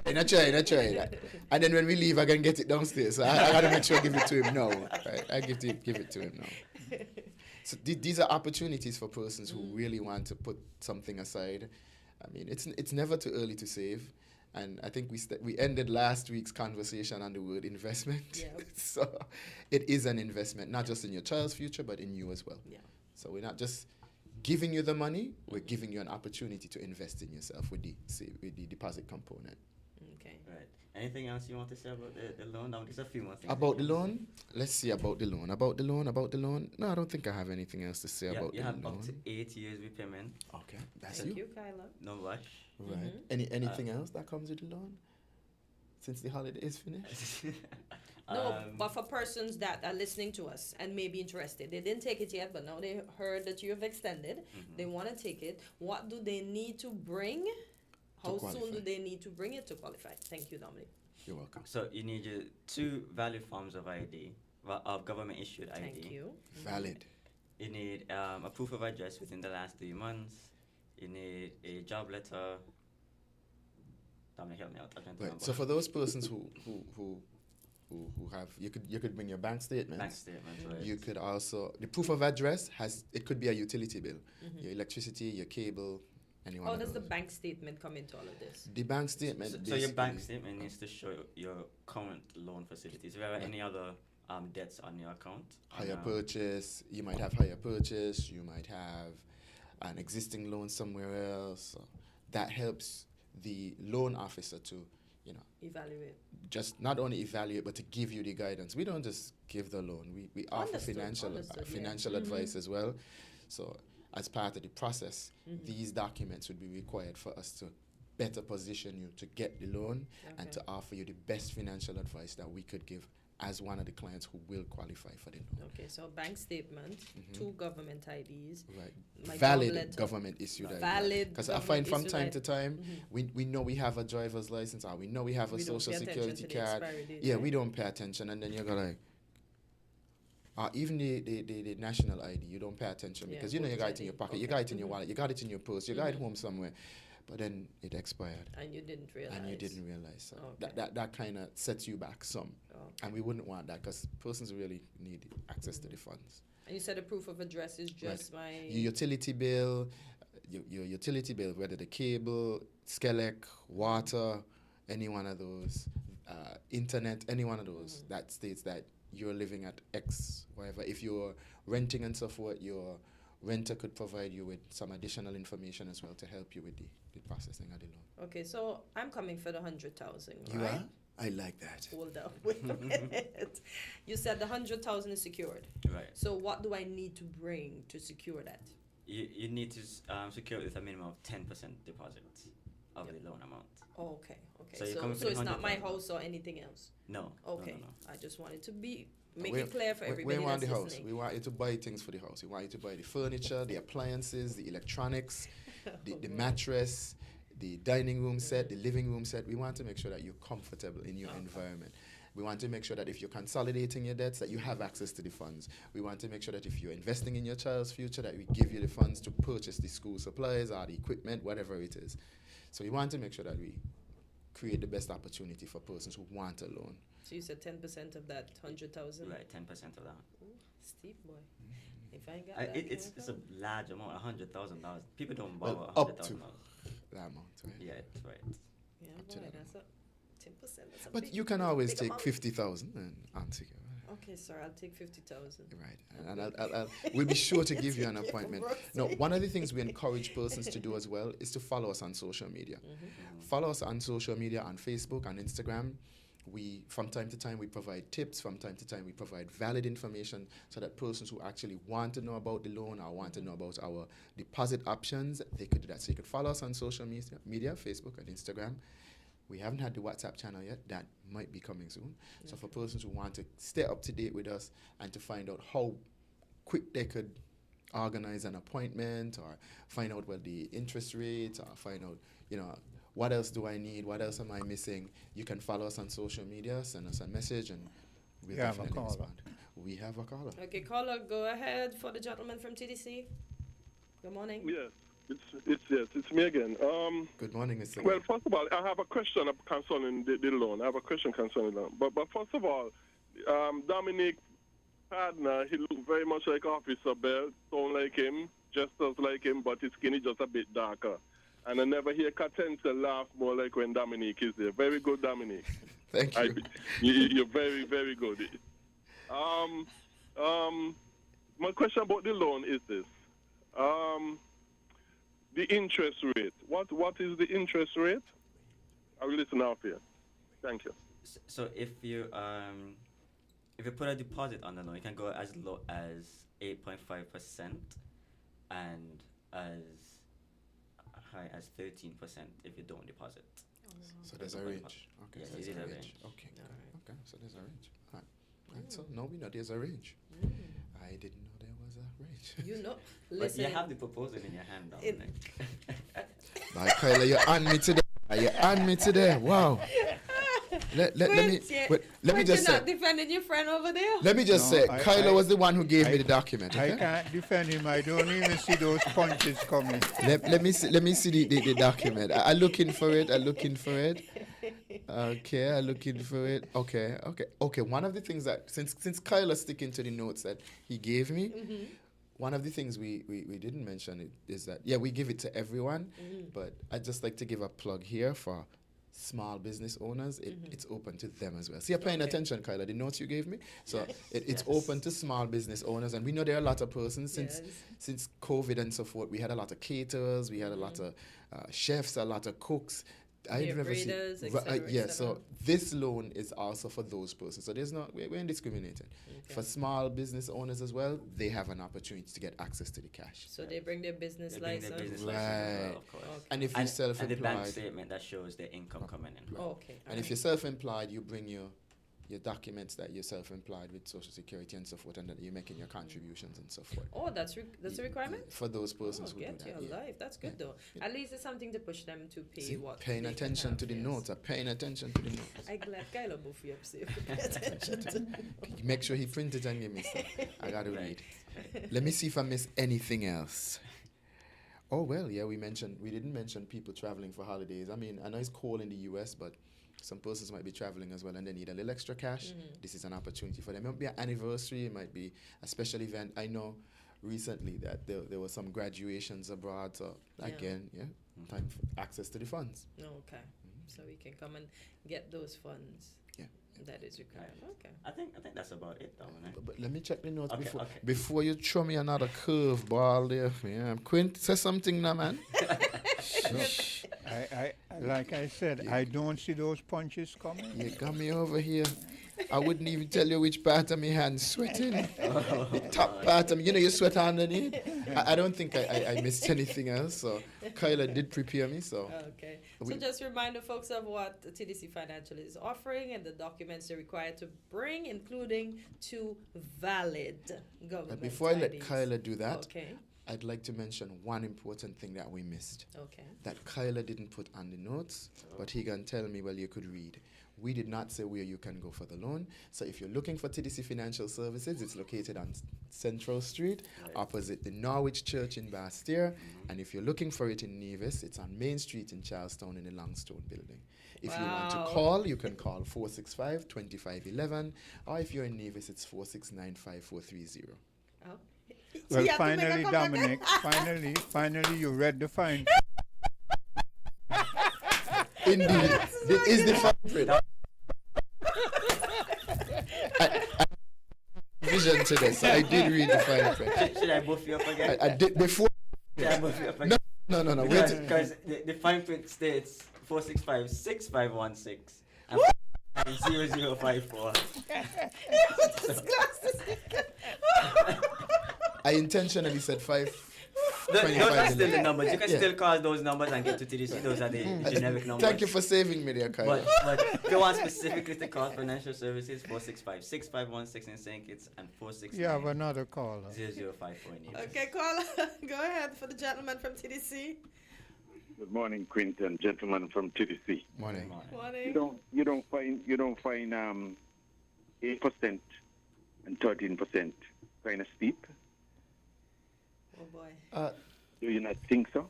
I try that. And then when we leave, I can get it downstairs. So I gotta make sure I give it to him now. Right? I give it to him now. So these are opportunities for persons who really want to put something aside. I mean, it's never too early to save. And I think we ended last week's conversation on the word investment. Yep. So it is an investment, not just in your child's future, but in you as well. Yeah. So we're not just giving you the money, we're giving you an opportunity to invest in yourself with the deposit component. Okay. Right. Anything else you want to say about the loan? Now, there's a few more things. About the loan? Let's see about the loan. About the loan? No, I don't think I have anything else to say about the loan. You have up to 8 years repayment. Okay, that's Thank you, Kyla. No rush. Right. Anything else that comes with the loan? Since the holiday is finished? No, but for persons that are listening to us and may be interested, they didn't take it yet, but now they heard that you have extended, they want to take it. What do they need to bring? How soon do they need to bring it to qualify? Thank you, Dominic. You're welcome. So you need your 2 valid forms of ID, of government issued ID. Thank you. Valid. You need a proof of address within the last 3 months. You need a job letter. Dominic, help me out. Right. So for those persons who have, you could bring your bank statements. Bank statements, right. You could also, the proof of address it could be a utility bill, your electricity, your cable, anyone. How does the bank statement come into all of this? The bank statement. So your bank statement needs to show your current loan facilities. If there are any other debts on your account. Higher purchase. You might have higher purchase. You might have an existing loan somewhere else. So that helps the loan officer to, evaluate. Just not only evaluate, but to give you the guidance. We don't just give the loan. We offer financial advice as well. So as part of the process, these documents would be required for us to better position you to get the loan and to offer you the best financial advice that we could give as one of the clients who will qualify for the loan. Okay, so bank statement, 2 government IDs. Right. Valid government issued ID. Valid. Because I find from time to time, we know we have a driver's license, or we know we have a social security card. Yeah, we don't pay attention, and then you're going to even the national ID, you don't pay attention because you got it in your pocket, you got it in your wallet, you got it in your purse, you got it home somewhere. But then it expired. And you didn't realize. So that kind of sets you back some. And we wouldn't want that because persons really need access to the funds. And you said a proof of address is just your utility bill, your utility bill, whether the cable, Skelec, water, any one of those, internet, any one of those that states that you're living at X, whatever. If you're renting and so forth, your renter could provide you with some additional information as well to help you with the processing of the loan. Okay, so I'm coming for the 100,000, right? You are? I like that. Hold up, wait a minute. You said the 100,000 is secured. Right. So what do I need to bring to secure that? You need to secure it with a minimum of 10% deposit of the loan amount. Oh, okay. So it's not my house or anything else? No. Okay. No. I just wanted to make it clear for everybody we want that's the house. listening. We want you to buy things for the house. We want you to buy the furniture, the appliances, the electronics, the mattress, the dining room set, the living room set. We want to make sure that you're comfortable in your environment. We want to make sure that if you're consolidating your debts, that you have access to the funds. We want to make sure that if you're investing in your child's future, that we give you the funds to purchase the school supplies or the equipment, whatever it is. So we want to make sure that we create the best opportunity for persons who want a loan. So you said 10% of that 100,000. Right, 10% of that. Ooh, steep boy. If I got that, It's a large amount, $100,000. People don't borrow Well, $100,000. up to that amount, right? Yeah, it's right. Yeah, Up to boy, that that's a 10%. That's a But big, you can always big take amount. 50,000 and answer. Okay, sir, I'll take 50,000. Right, and we'll be sure to give you an appointment. Now, one of the things we encourage persons to do as well is to follow us on social media. Follow us on social media, on Facebook, on Instagram. We, from time to time, we provide tips. From time to time, we provide valid information so that persons who actually want to know about the loan or want to know about our deposit options, they could do that. So you could follow us on social media, Facebook and Instagram. We haven't had the WhatsApp channel yet. That might be coming soon. So for persons who want to stay up to date with us and to find out how quick they could organize an appointment or find out what the interest rates or find out, what else do I need? What else am I missing? You can follow us on social media, send us a message, and we'll definitely respond. We have a caller. Okay, caller, go ahead for the gentleman from TDC. Good morning. Yes. It's me again. Good morning, Mr. Well, first of all, I have a question concerning the loan. I have a question concerning the loan. But first of all, Dominic Padner, he looked very much like Officer Bell, sound like him, just as like him, but his skin is just a bit darker. And I never hear Catenza laugh more like when Dominic is there. Very good, Dominic. Thank you. You're very, very good. My question about the loan is this. The interest rate. What is the interest rate? I will listen out here. Thank you. So if you put a deposit on the loan, you can go as low as 8.5% and as high as 13% if you don't deposit. So there's a range. Okay, Yes, so it there's is a a range. range. Okay, okay, so there's a range. All right. So now we know there's a range. I didn't know there was a range. You know, But listen. you have the proposal in your hand, Dominic. By Kyla, you're on me today. You're on me today. Wow. Let me just you're say. not defending your friend over there. Let me just say, Kyla was the one who gave me the document. I Okay? can't defend him. I don't even see those punches coming. Let me see the document. I'm looking for it. Okay, I'm looking for it. Okay. One of the things that since Kyla's sticking to the notes that he gave me, one of the things we didn't mention is that we give it to everyone, but I'd just like to give a plug here for small business owners. It's open to them as well. See, you're paying attention, Kyla, the notes you gave me. So it's open to small business owners, and we know there are a lot of persons since COVID and so forth. We had a lot of caterers, we had a lot of chefs, a lot of cooks. I've never seen. So this loan is also for those persons. So there's no we're indiscriminating. For small business owners as well, they have an opportunity to get access to the cash. So they bring their business license. Right. As well, of course. And if you're self-employed, and the bank statement that shows their income coming in. Okay. And if you're self-employed, you bring your documents that you're self-employed with Social Security and so forth, and that you're making your contributions and so forth. Oh, that's a requirement? For those persons who do get that. your life. That's good though. At least it's something to push them to pay what paying they attention to the notes. Paying attention to the notes. I glad Kyla both you up safe. Pay attention to Make sure he print it and give me some. I gotta read. Let me see if I miss anything else. Oh well, yeah, we didn't mention people traveling for holidays. I mean, I know it's cold in the US, but some persons might be traveling as well and they need a little extra cash. This is an opportunity for them. It might be an anniversary, it might be a special event. I know recently that there were some graduations abroad, so again, time for access to the funds. Okay. So we can come and get those funds. Yeah. That is required. Okay. I think that's about it, Dominic. But let me check the notes Okay. before you throw me another curveball there. Yeah, Quint, say something now, man. I like I said, I don't see those punches coming. You got me over here. I wouldn't even tell you which part of my hand sweating. The top part of me, you sweat underneath. I don't think I missed anything else. So Kyla did prepare me. So okay. So just remind the folks of what TDC Financial is offering and the documents they're required to bring, including 2 valid government before I let IDs. Kyla do that, Okay. I'd like to mention one important thing that we missed. Okay. That Kyla didn't put on the notes, but he can tell me, well, you could read. We did not say where you can go for the loan. So if you're looking for TDC Financial Services, it's located on Central Street, opposite the Norwich Church in Bastyr. And if you're looking for it in Nevis, it's on Main Street in Charlestown in the Longstone building. If you want to call, you can call 465-2511, or if you're in Nevis, it's 469-5430. Oh. Well, finally, Dominic, finally, you read the fine. Indeed, this is the fine print. Vision to this. I did read the fine print. Should I buff you up again? I did before. Should I buff you up again? No. Because the fine print states 465-6516 and 0054. I intentionally said 5. Those are still the numbers. You can still call those numbers and get to TDC. Those are the generic numbers. Thank you for saving me there, Kyle. But if you want specifically to call financial services, 465-6516 in St. Kitts and 469. You have another caller. 0054 in Nevis. Okay, caller, go ahead for the gentleman from TDC. Good morning, Quinton, gentleman from TDC. Morning. You don't find 8% and 13% kind of steep. Oh boy. Do you not think so?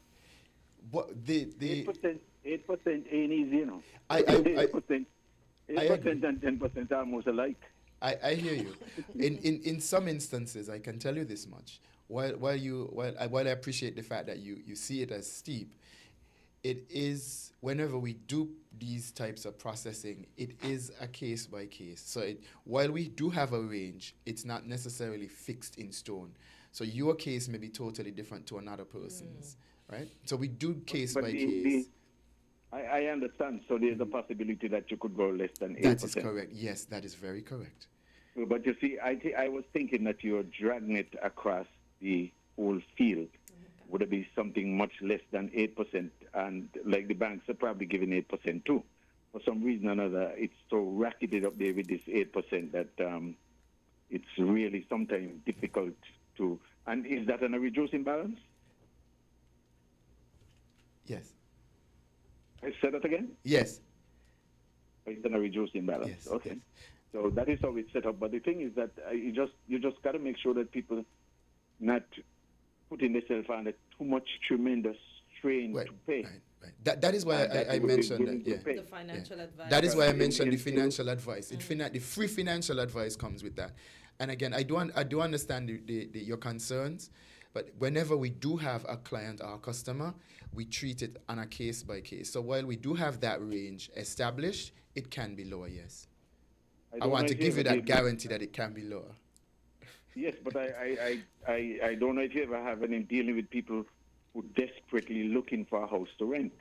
What the 8% ain't easy, you know. 8% and 10% are almost alike. I hear you. In some instances, I can tell you this much. While I appreciate the fact that you see it as steep, it is, whenever we do these types of processing, it is a case by case. So while we do have a range, it's not necessarily fixed in stone. So your case may be totally different to another person's, right? So we do case by case. I understand. So there's a possibility that you could go less than 8%. That is correct. Yes, that is very correct. But you see, I was thinking that you're dragging it across the whole field. Would it be something much less than 8%? And like the banks are probably giving 8% too. For some reason or another, it's so racketed up there with this 8% that it's really sometimes difficult to. And is that on a reducing balance? Yes. I said that again? Yes. It's on a reducing balance. Yes. Okay. Yes. So that is how it's set up. But the thing is that you just got to make sure that people not putting themselves under too much tremendous strain to pay. Right. That is why I mentioned that. Yeah. The financial advice. That is why I mentioned the financial advice. The free financial advice comes with that. And again, I do understand your concerns, but whenever we do have a client or a customer, we treat it on a case by case. So while we do have that range established, it can be lower. Yes. I want to give you that guarantee that it can be lower. Yes, but I don't know if you ever have any dealing with people who desperately looking for a house to rent.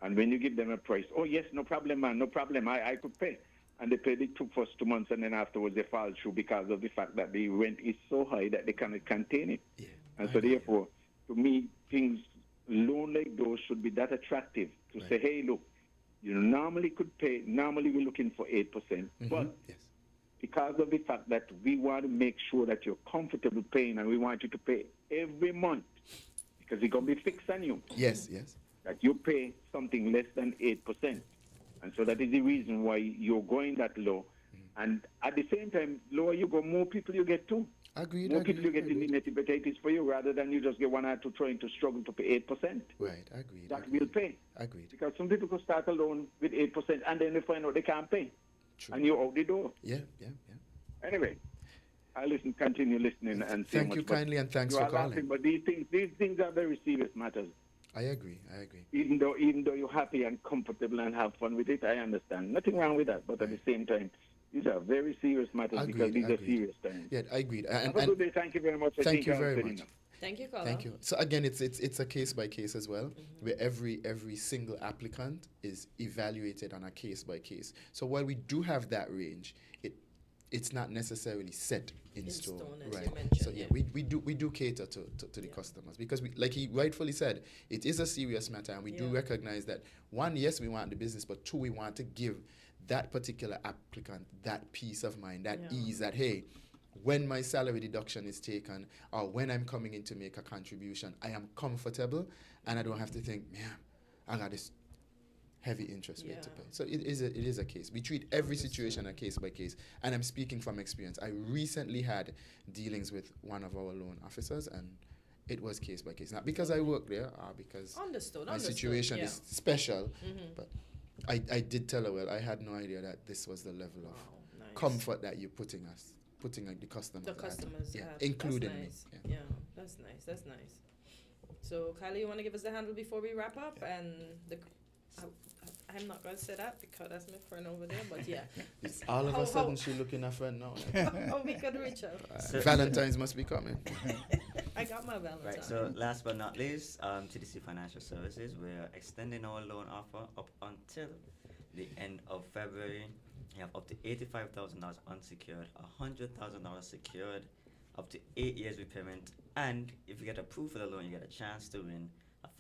And when you give them a price, oh, yes, no problem, man, no problem, I could pay. And they pay the first 2 months, and then afterwards they fall through because of the fact that the rent is so high that they cannot contain it. Yeah, and so therefore, to me, things, loan like those should be that attractive to say, hey, look, you normally could pay, normally we're looking for 8%, but because of the fact that we want to make sure that you're comfortable paying and we want you to pay every month because it's going to be fixed on you. Yes. That you pay something less than 8%. And so that is the reason why you're going that low. And at the same time, lower you go, more people you get too. Agreed. More people you get in the nitty potatoes for you rather than you just get one or two trying to struggle to pay 8%. Right, agreed. That will pay. Agreed. Because some people could start a loan with 8% and then they find out they can't pay. True. And you're out the door. Yeah. Anyway, I continue listening and see thank you kindly and thanks for calling. Laughing, but these things are very serious matters. I agree. Even though you're happy and comfortable and have fun with it, I understand. Nothing wrong with that. But at the same time, these are very serious matters because these are serious times. Yeah, I agreed. Have a good day. Thank you very much. Thank you very much. Thank you, caller. Thank you. So again, it's a case by case as well, where every single applicant is evaluated on a case by case. So while we do have that range, it's not necessarily set in stone, as right? you mentioned, so we do cater to the customers because we, like he rightfully said, it is a serious matter, and we do recognize that one, yes, we want the business, but two, we want to give that particular applicant that peace of mind, that ease, that hey, when my salary deduction is taken or when I'm coming in to make a contribution, I am comfortable and I don't have to think, man, I got this heavy interest rate to pay. So it is a case. We treat every situation a case by case, and I'm speaking from experience. I recently had dealings with one of our loan officers, and it was case by case. Not because I work there, or because my situation is special, but I did tell her, well, I had no idea that this was the level of comfort that you're putting the customers at, including me. Yeah, that's nice. That's nice. So, Kylie, you want to give us the handle before we wrap up? And I'm not going to say that because that's my friend over there, but yeah. All of a sudden, she's looking at friend now. How we could reach out. Valentine's must be coming. I got my Valentine. Right, so last but not least, TDC Financial Services, we're extending our loan offer up until the end of February. You have up to $85,000 unsecured, $100,000 secured, up to 8 years repayment, and if you get approved for the loan, you get a chance to win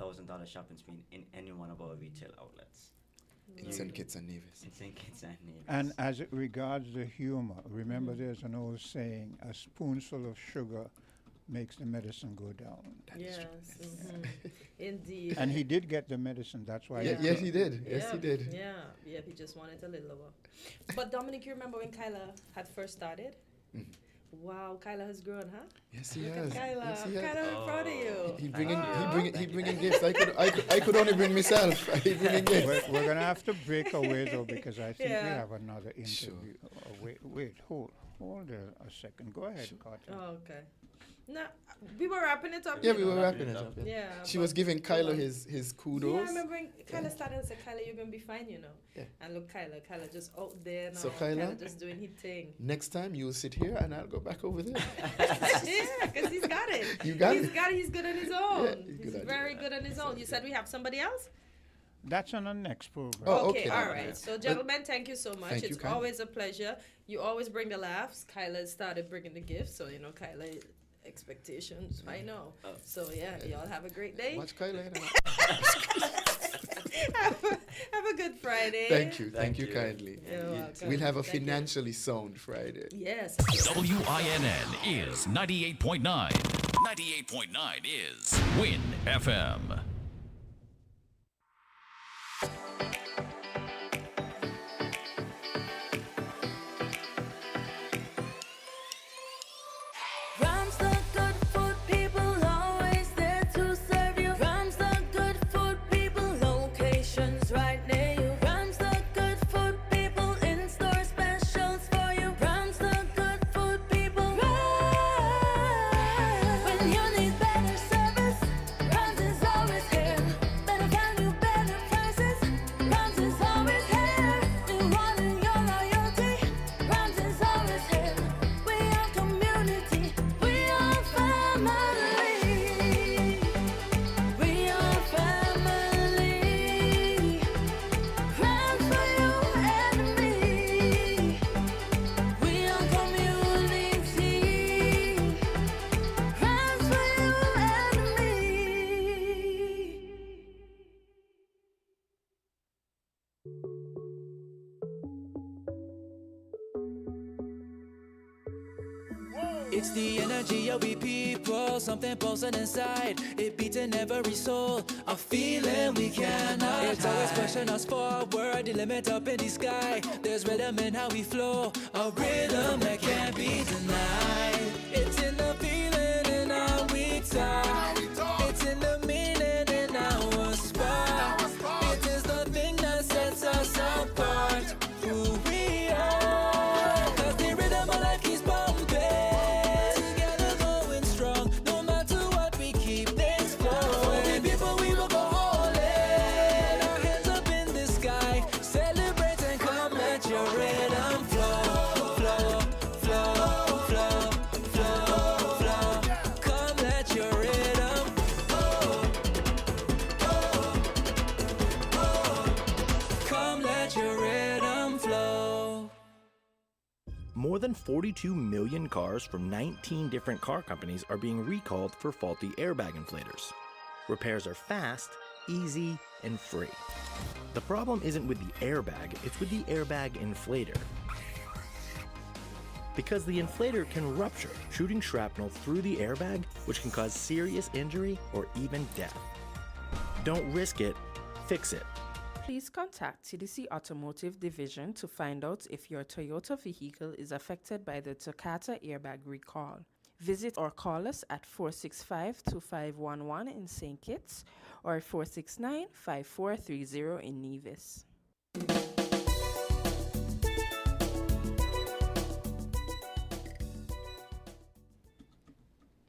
$1,000 shopping spree in any one of our retail outlets. In St. Kitts and Nevis. In St. Kitts and Nevis. And as it regards the humor, remember there's an old saying, a spoonful of sugar makes the medicine go down. Yes, indeed. And he did get the medicine, that's why. Yes, he did. Yes, he did. Yeah, he just wanted a little lower. But Dominic, you remember when Kyla had first started? Wow, Kyla has grown, huh? Yes, he Look has. at Kyla. Yes, he has. Kyla, I'm proud of you. He bringing gifts. I could only bring myself. He bringing gifts. We're gonna have to break away though, because I think we have another interview. Wait, hold a second. Go ahead, Carter. Oh, okay. No, we were wrapping it up. Yeah, we were wrapping it up. Yeah. She was giving Kyla his kudos. Yeah, I remember when Kyla started and said, Kyla, you're going to be fine, you know. Yeah. And look, Kyla just out there now. So Kyla just doing his thing. Next time you'll sit here and I'll go back over there. Yeah, because he's got it. You got it? He's good on his own. Yeah, he's very good on his own. You said we have somebody else? That's on the next program. Oh, okay, all right. So, gentlemen, thank you so much. It's always a pleasure. You always bring the laughs. Kyla started bringing the gifts. So, you know, Kyla, expectations, I know. So, yeah, y'all have a great day. Watch Kyla. Have a good Friday. Thank you kindly. You're welcome. We'll have a financially sound Friday. Yes. WINN is 98.9. 98.9 is Win FM. It's the energy of we people, something pulsing inside. It beats in every soul, a feeling we cannot It's always pushing us forward, the limit up in the sky. There's rhythm in how we flow, a rhythm that can't be denied. It's in the feeling in how we talk. It's in the meaning in our spark. It is the thing that sets us apart, who we are. 'Cause the rhythm of life keeps bumping. More than 42 million cars from 19 different car companies are being recalled for faulty airbag inflators. Repairs are fast, easy, and free. The problem isn't with the airbag, it's with the airbag inflator. Because the inflator can rupture, shooting shrapnel through the airbag, which can cause serious injury or even death. Don't risk it, fix it. Please contact TDC Automotive Division to find out if your Toyota vehicle is affected by the Takata airbag recall. Visit or call us at 465-2511 in St. Kitts or 469-5430 in Nevis.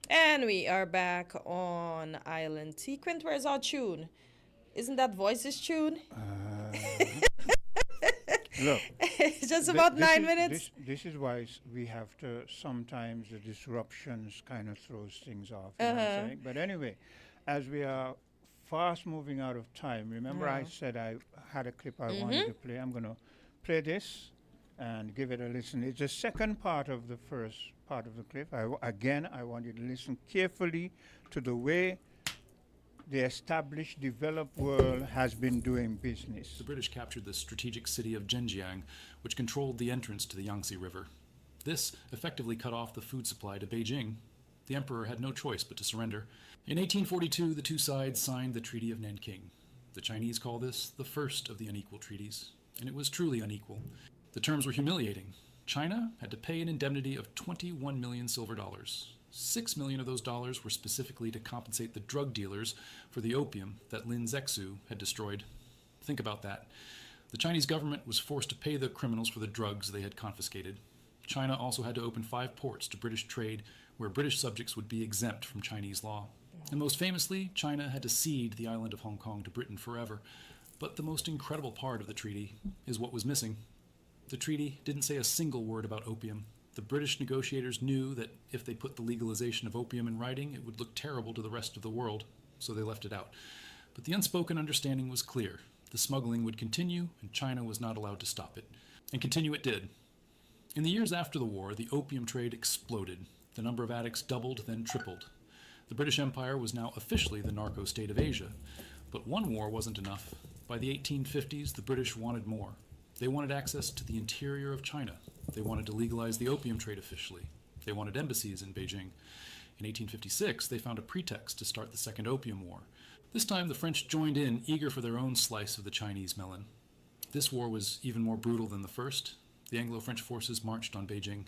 And we are back on Island T. Quint, where's our tune? Isn't that Voices tune? Look, it's just about 9 minutes. This is why we have to, sometimes the disruptions kind of throws things off. You know what I'm saying? But anyway, as we are fast moving out of time, remember I said I had a clip I wanted to play. I'm going to play this and give it a listen. It's the second part of the first part of the clip. I want you to listen carefully to the way the established, developed world has been doing business. The British captured the strategic city of Zhenjiang, which controlled the entrance to the Yangtze River. This effectively cut off the food supply to Beijing. The emperor had no choice but to surrender. In 1842, the two sides signed the Treaty of Nanking. The Chinese call this the first of the unequal treaties, and it was truly unequal. The terms were humiliating. China had to pay an indemnity of 21 million silver dollars. 6 million of those dollars were specifically to compensate the drug dealers for the opium that Lin Zexu had destroyed. Think about that. The Chinese government was forced to pay the criminals for the drugs they had confiscated. China also had to open 5 ports to British trade where British subjects would be exempt from Chinese law. And most famously, China had to cede the island of Hong Kong to Britain forever. But the most incredible part of the treaty is what was missing. The treaty didn't say a single word about opium. The British negotiators knew that if they put the legalization of opium in writing, it would look terrible to the rest of the world, so they left it out. But the unspoken understanding was clear. The smuggling would continue, and China was not allowed to stop it. And continue it did. In the years after the war, the opium trade exploded. The number of addicts doubled, then tripled. The British Empire was now officially the narco state of Asia. But one war wasn't enough. By the 1850s, the British wanted more. They wanted access to the interior of China. They wanted to legalize the opium trade officially. They wanted embassies in Beijing. In 1856, they found a pretext to start the Second Opium War. This time, the French joined in, eager for their own slice of the Chinese melon. This war was even more brutal than the first. The Anglo-French forces marched on Beijing.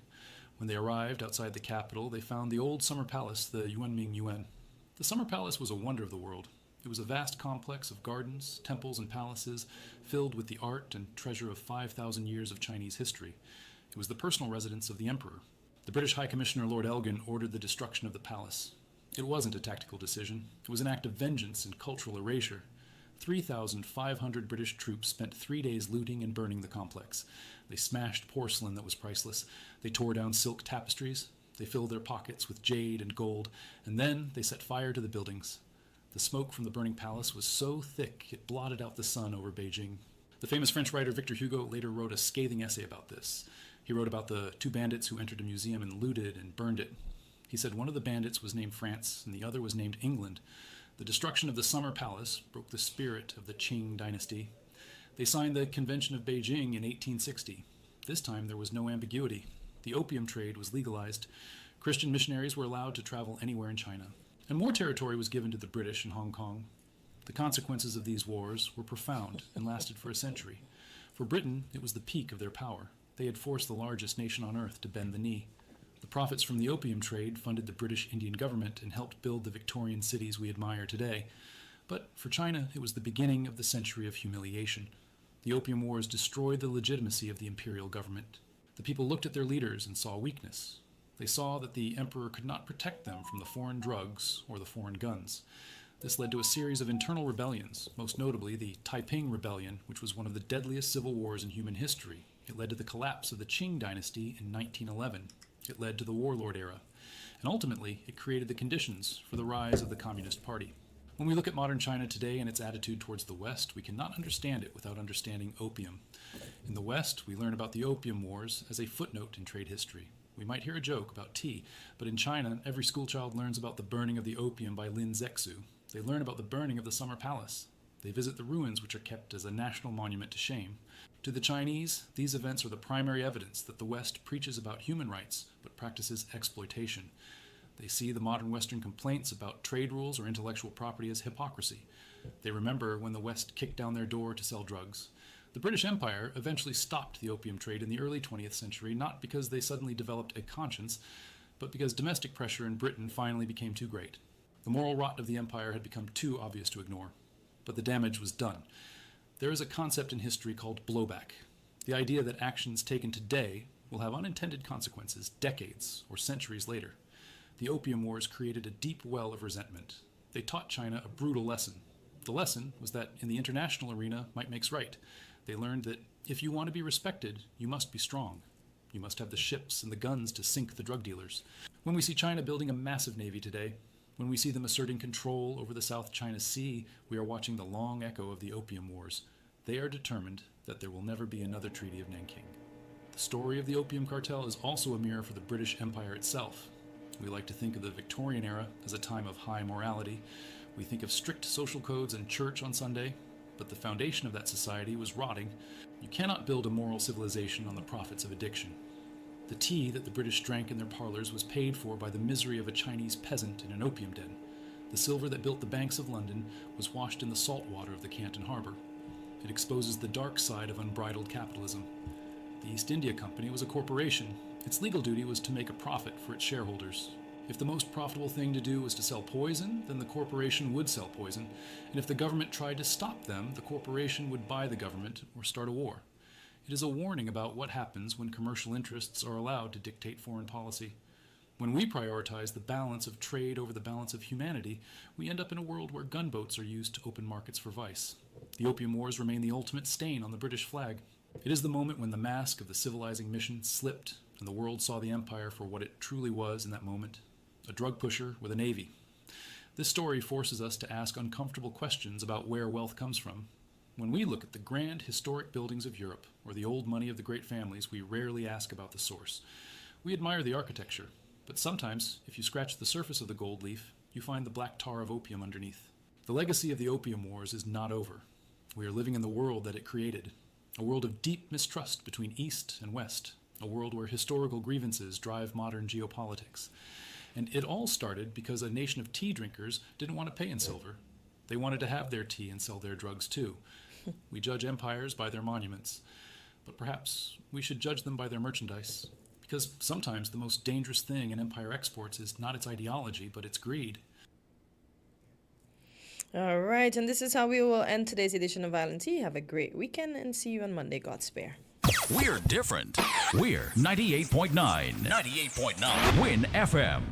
When they arrived outside the capital, they found the old summer palace, the Yuanming Yuan. The summer palace was a wonder of the world. It was a vast complex of gardens, temples, and palaces filled with the art and treasure of 5,000 years of Chinese history. It was the personal residence of the emperor. The British High Commissioner Lord Elgin ordered the destruction of the palace. It wasn't a tactical decision. It was an act of vengeance and cultural erasure. 3,500 British troops spent 3 days looting and burning the complex. They smashed porcelain that was priceless. They tore down silk tapestries. They filled their pockets with jade and gold. And then they set fire to the buildings. The smoke from the burning palace was so thick it blotted out the sun over Beijing. The famous French writer Victor Hugo later wrote a scathing essay about this. He wrote about the 2 bandits who entered a museum and looted and burned it. He said one of the bandits was named France and the other was named England. The destruction of the Summer Palace broke the spirit of the Qing dynasty. They signed the Convention of Beijing in 1860. This time there was no ambiguity. The opium trade was legalized. Christian missionaries were allowed to travel anywhere in China. And more territory was given to the British in Hong Kong. The consequences of these wars were profound and lasted for a century. For Britain, it was the peak of their power. They had forced the largest nation on earth to bend the knee. The profits from the opium trade funded the British Indian government and helped build the Victorian cities we admire today. But for China, it was the beginning of the century of humiliation. The opium wars destroyed the legitimacy of the imperial government. The people looked at their leaders and saw weakness. They saw that the emperor could not protect them from the foreign drugs or the foreign guns. This led to a series of internal rebellions, most notably the Taiping Rebellion, which was one of the deadliest civil wars in human history. It led to the collapse of the Qing dynasty in 1911. It led to the warlord era. And ultimately, it created the conditions for the rise of the Communist Party. When we look at modern China today and its attitude towards the West, we cannot understand it without understanding opium. In the West, we learn about the Opium Wars as a footnote in trade history. We might hear a joke about tea, but in China, every schoolchild learns about the burning of the opium by Lin Zexu. They learn about the burning of the Summer Palace. They visit the ruins, which are kept as a national monument to shame. To the Chinese, these events are the primary evidence that the West preaches about human rights, but practices exploitation. They see the modern Western complaints about trade rules or intellectual property as hypocrisy. They remember when the West kicked down their door to sell drugs. The British Empire eventually stopped the opium trade in the early 20th century, not because they suddenly developed a conscience, but because domestic pressure in Britain finally became too great. The moral rot of the empire had become too obvious to ignore, but the damage was done. There is a concept in history called blowback, the idea that actions taken today will have unintended consequences decades or centuries later. The Opium Wars created a deep well of resentment. They taught China a brutal lesson. The lesson was that in the international arena, might makes right. They learned that if you want to be respected, you must be strong. You must have the ships and the guns to sink the drug dealers. When we see China building a massive navy today, when we see them asserting control over the South China Sea, we are watching the long echo of the Opium Wars. They are determined that there will never be another Treaty of Nanking. The story of the Opium Cartel is also a mirror for the British Empire itself. We like to think of the Victorian era as a time of high morality. We think of strict social codes and church on Sunday, but the foundation of that society was rotting. You cannot build a moral civilization on the profits of addiction. The tea that the British drank in their parlours was paid for by the misery of a Chinese peasant in an opium den. The silver that built the banks of London was washed in the salt water of the Canton Harbour. It exposes the dark side of unbridled capitalism. The East India Company was a corporation. Its legal duty was to make a profit for its shareholders. If the most profitable thing to do was to sell poison, then the corporation would sell poison. And if the government tried to stop them, the corporation would buy the government or start a war. It is a warning about what happens when commercial interests are allowed to dictate foreign policy. When we prioritize the balance of trade over the balance of humanity, we end up in a world where gunboats are used to open markets for vice. The Opium Wars remain the ultimate stain on the British flag. It is the moment when the mask of the civilizing mission slipped and the world saw the empire for what it truly was in that moment, a drug pusher with a navy. This story forces us to ask uncomfortable questions about where wealth comes from. When we look at the grand historic buildings of Europe or the old money of the great families, we rarely ask about the source. We admire the architecture, but sometimes, if you scratch the surface of the gold leaf, you find the black tar of opium underneath. The legacy of the Opium Wars is not over. We are living in the world that it created, a world of deep mistrust between East and West, a world where historical grievances drive modern geopolitics. And it all started because a nation of tea drinkers didn't want to pay in silver. They wanted to have their tea and sell their drugs too. We judge empires by their monuments, but perhaps we should judge them by their merchandise. Because sometimes the most dangerous thing an empire exports is not its ideology, but its greed. All right, and this is how we will end today's edition of Island Tea. Have a great weekend and see you on Monday, God spare. We're different. We're 98.9. 98.9. Win FM.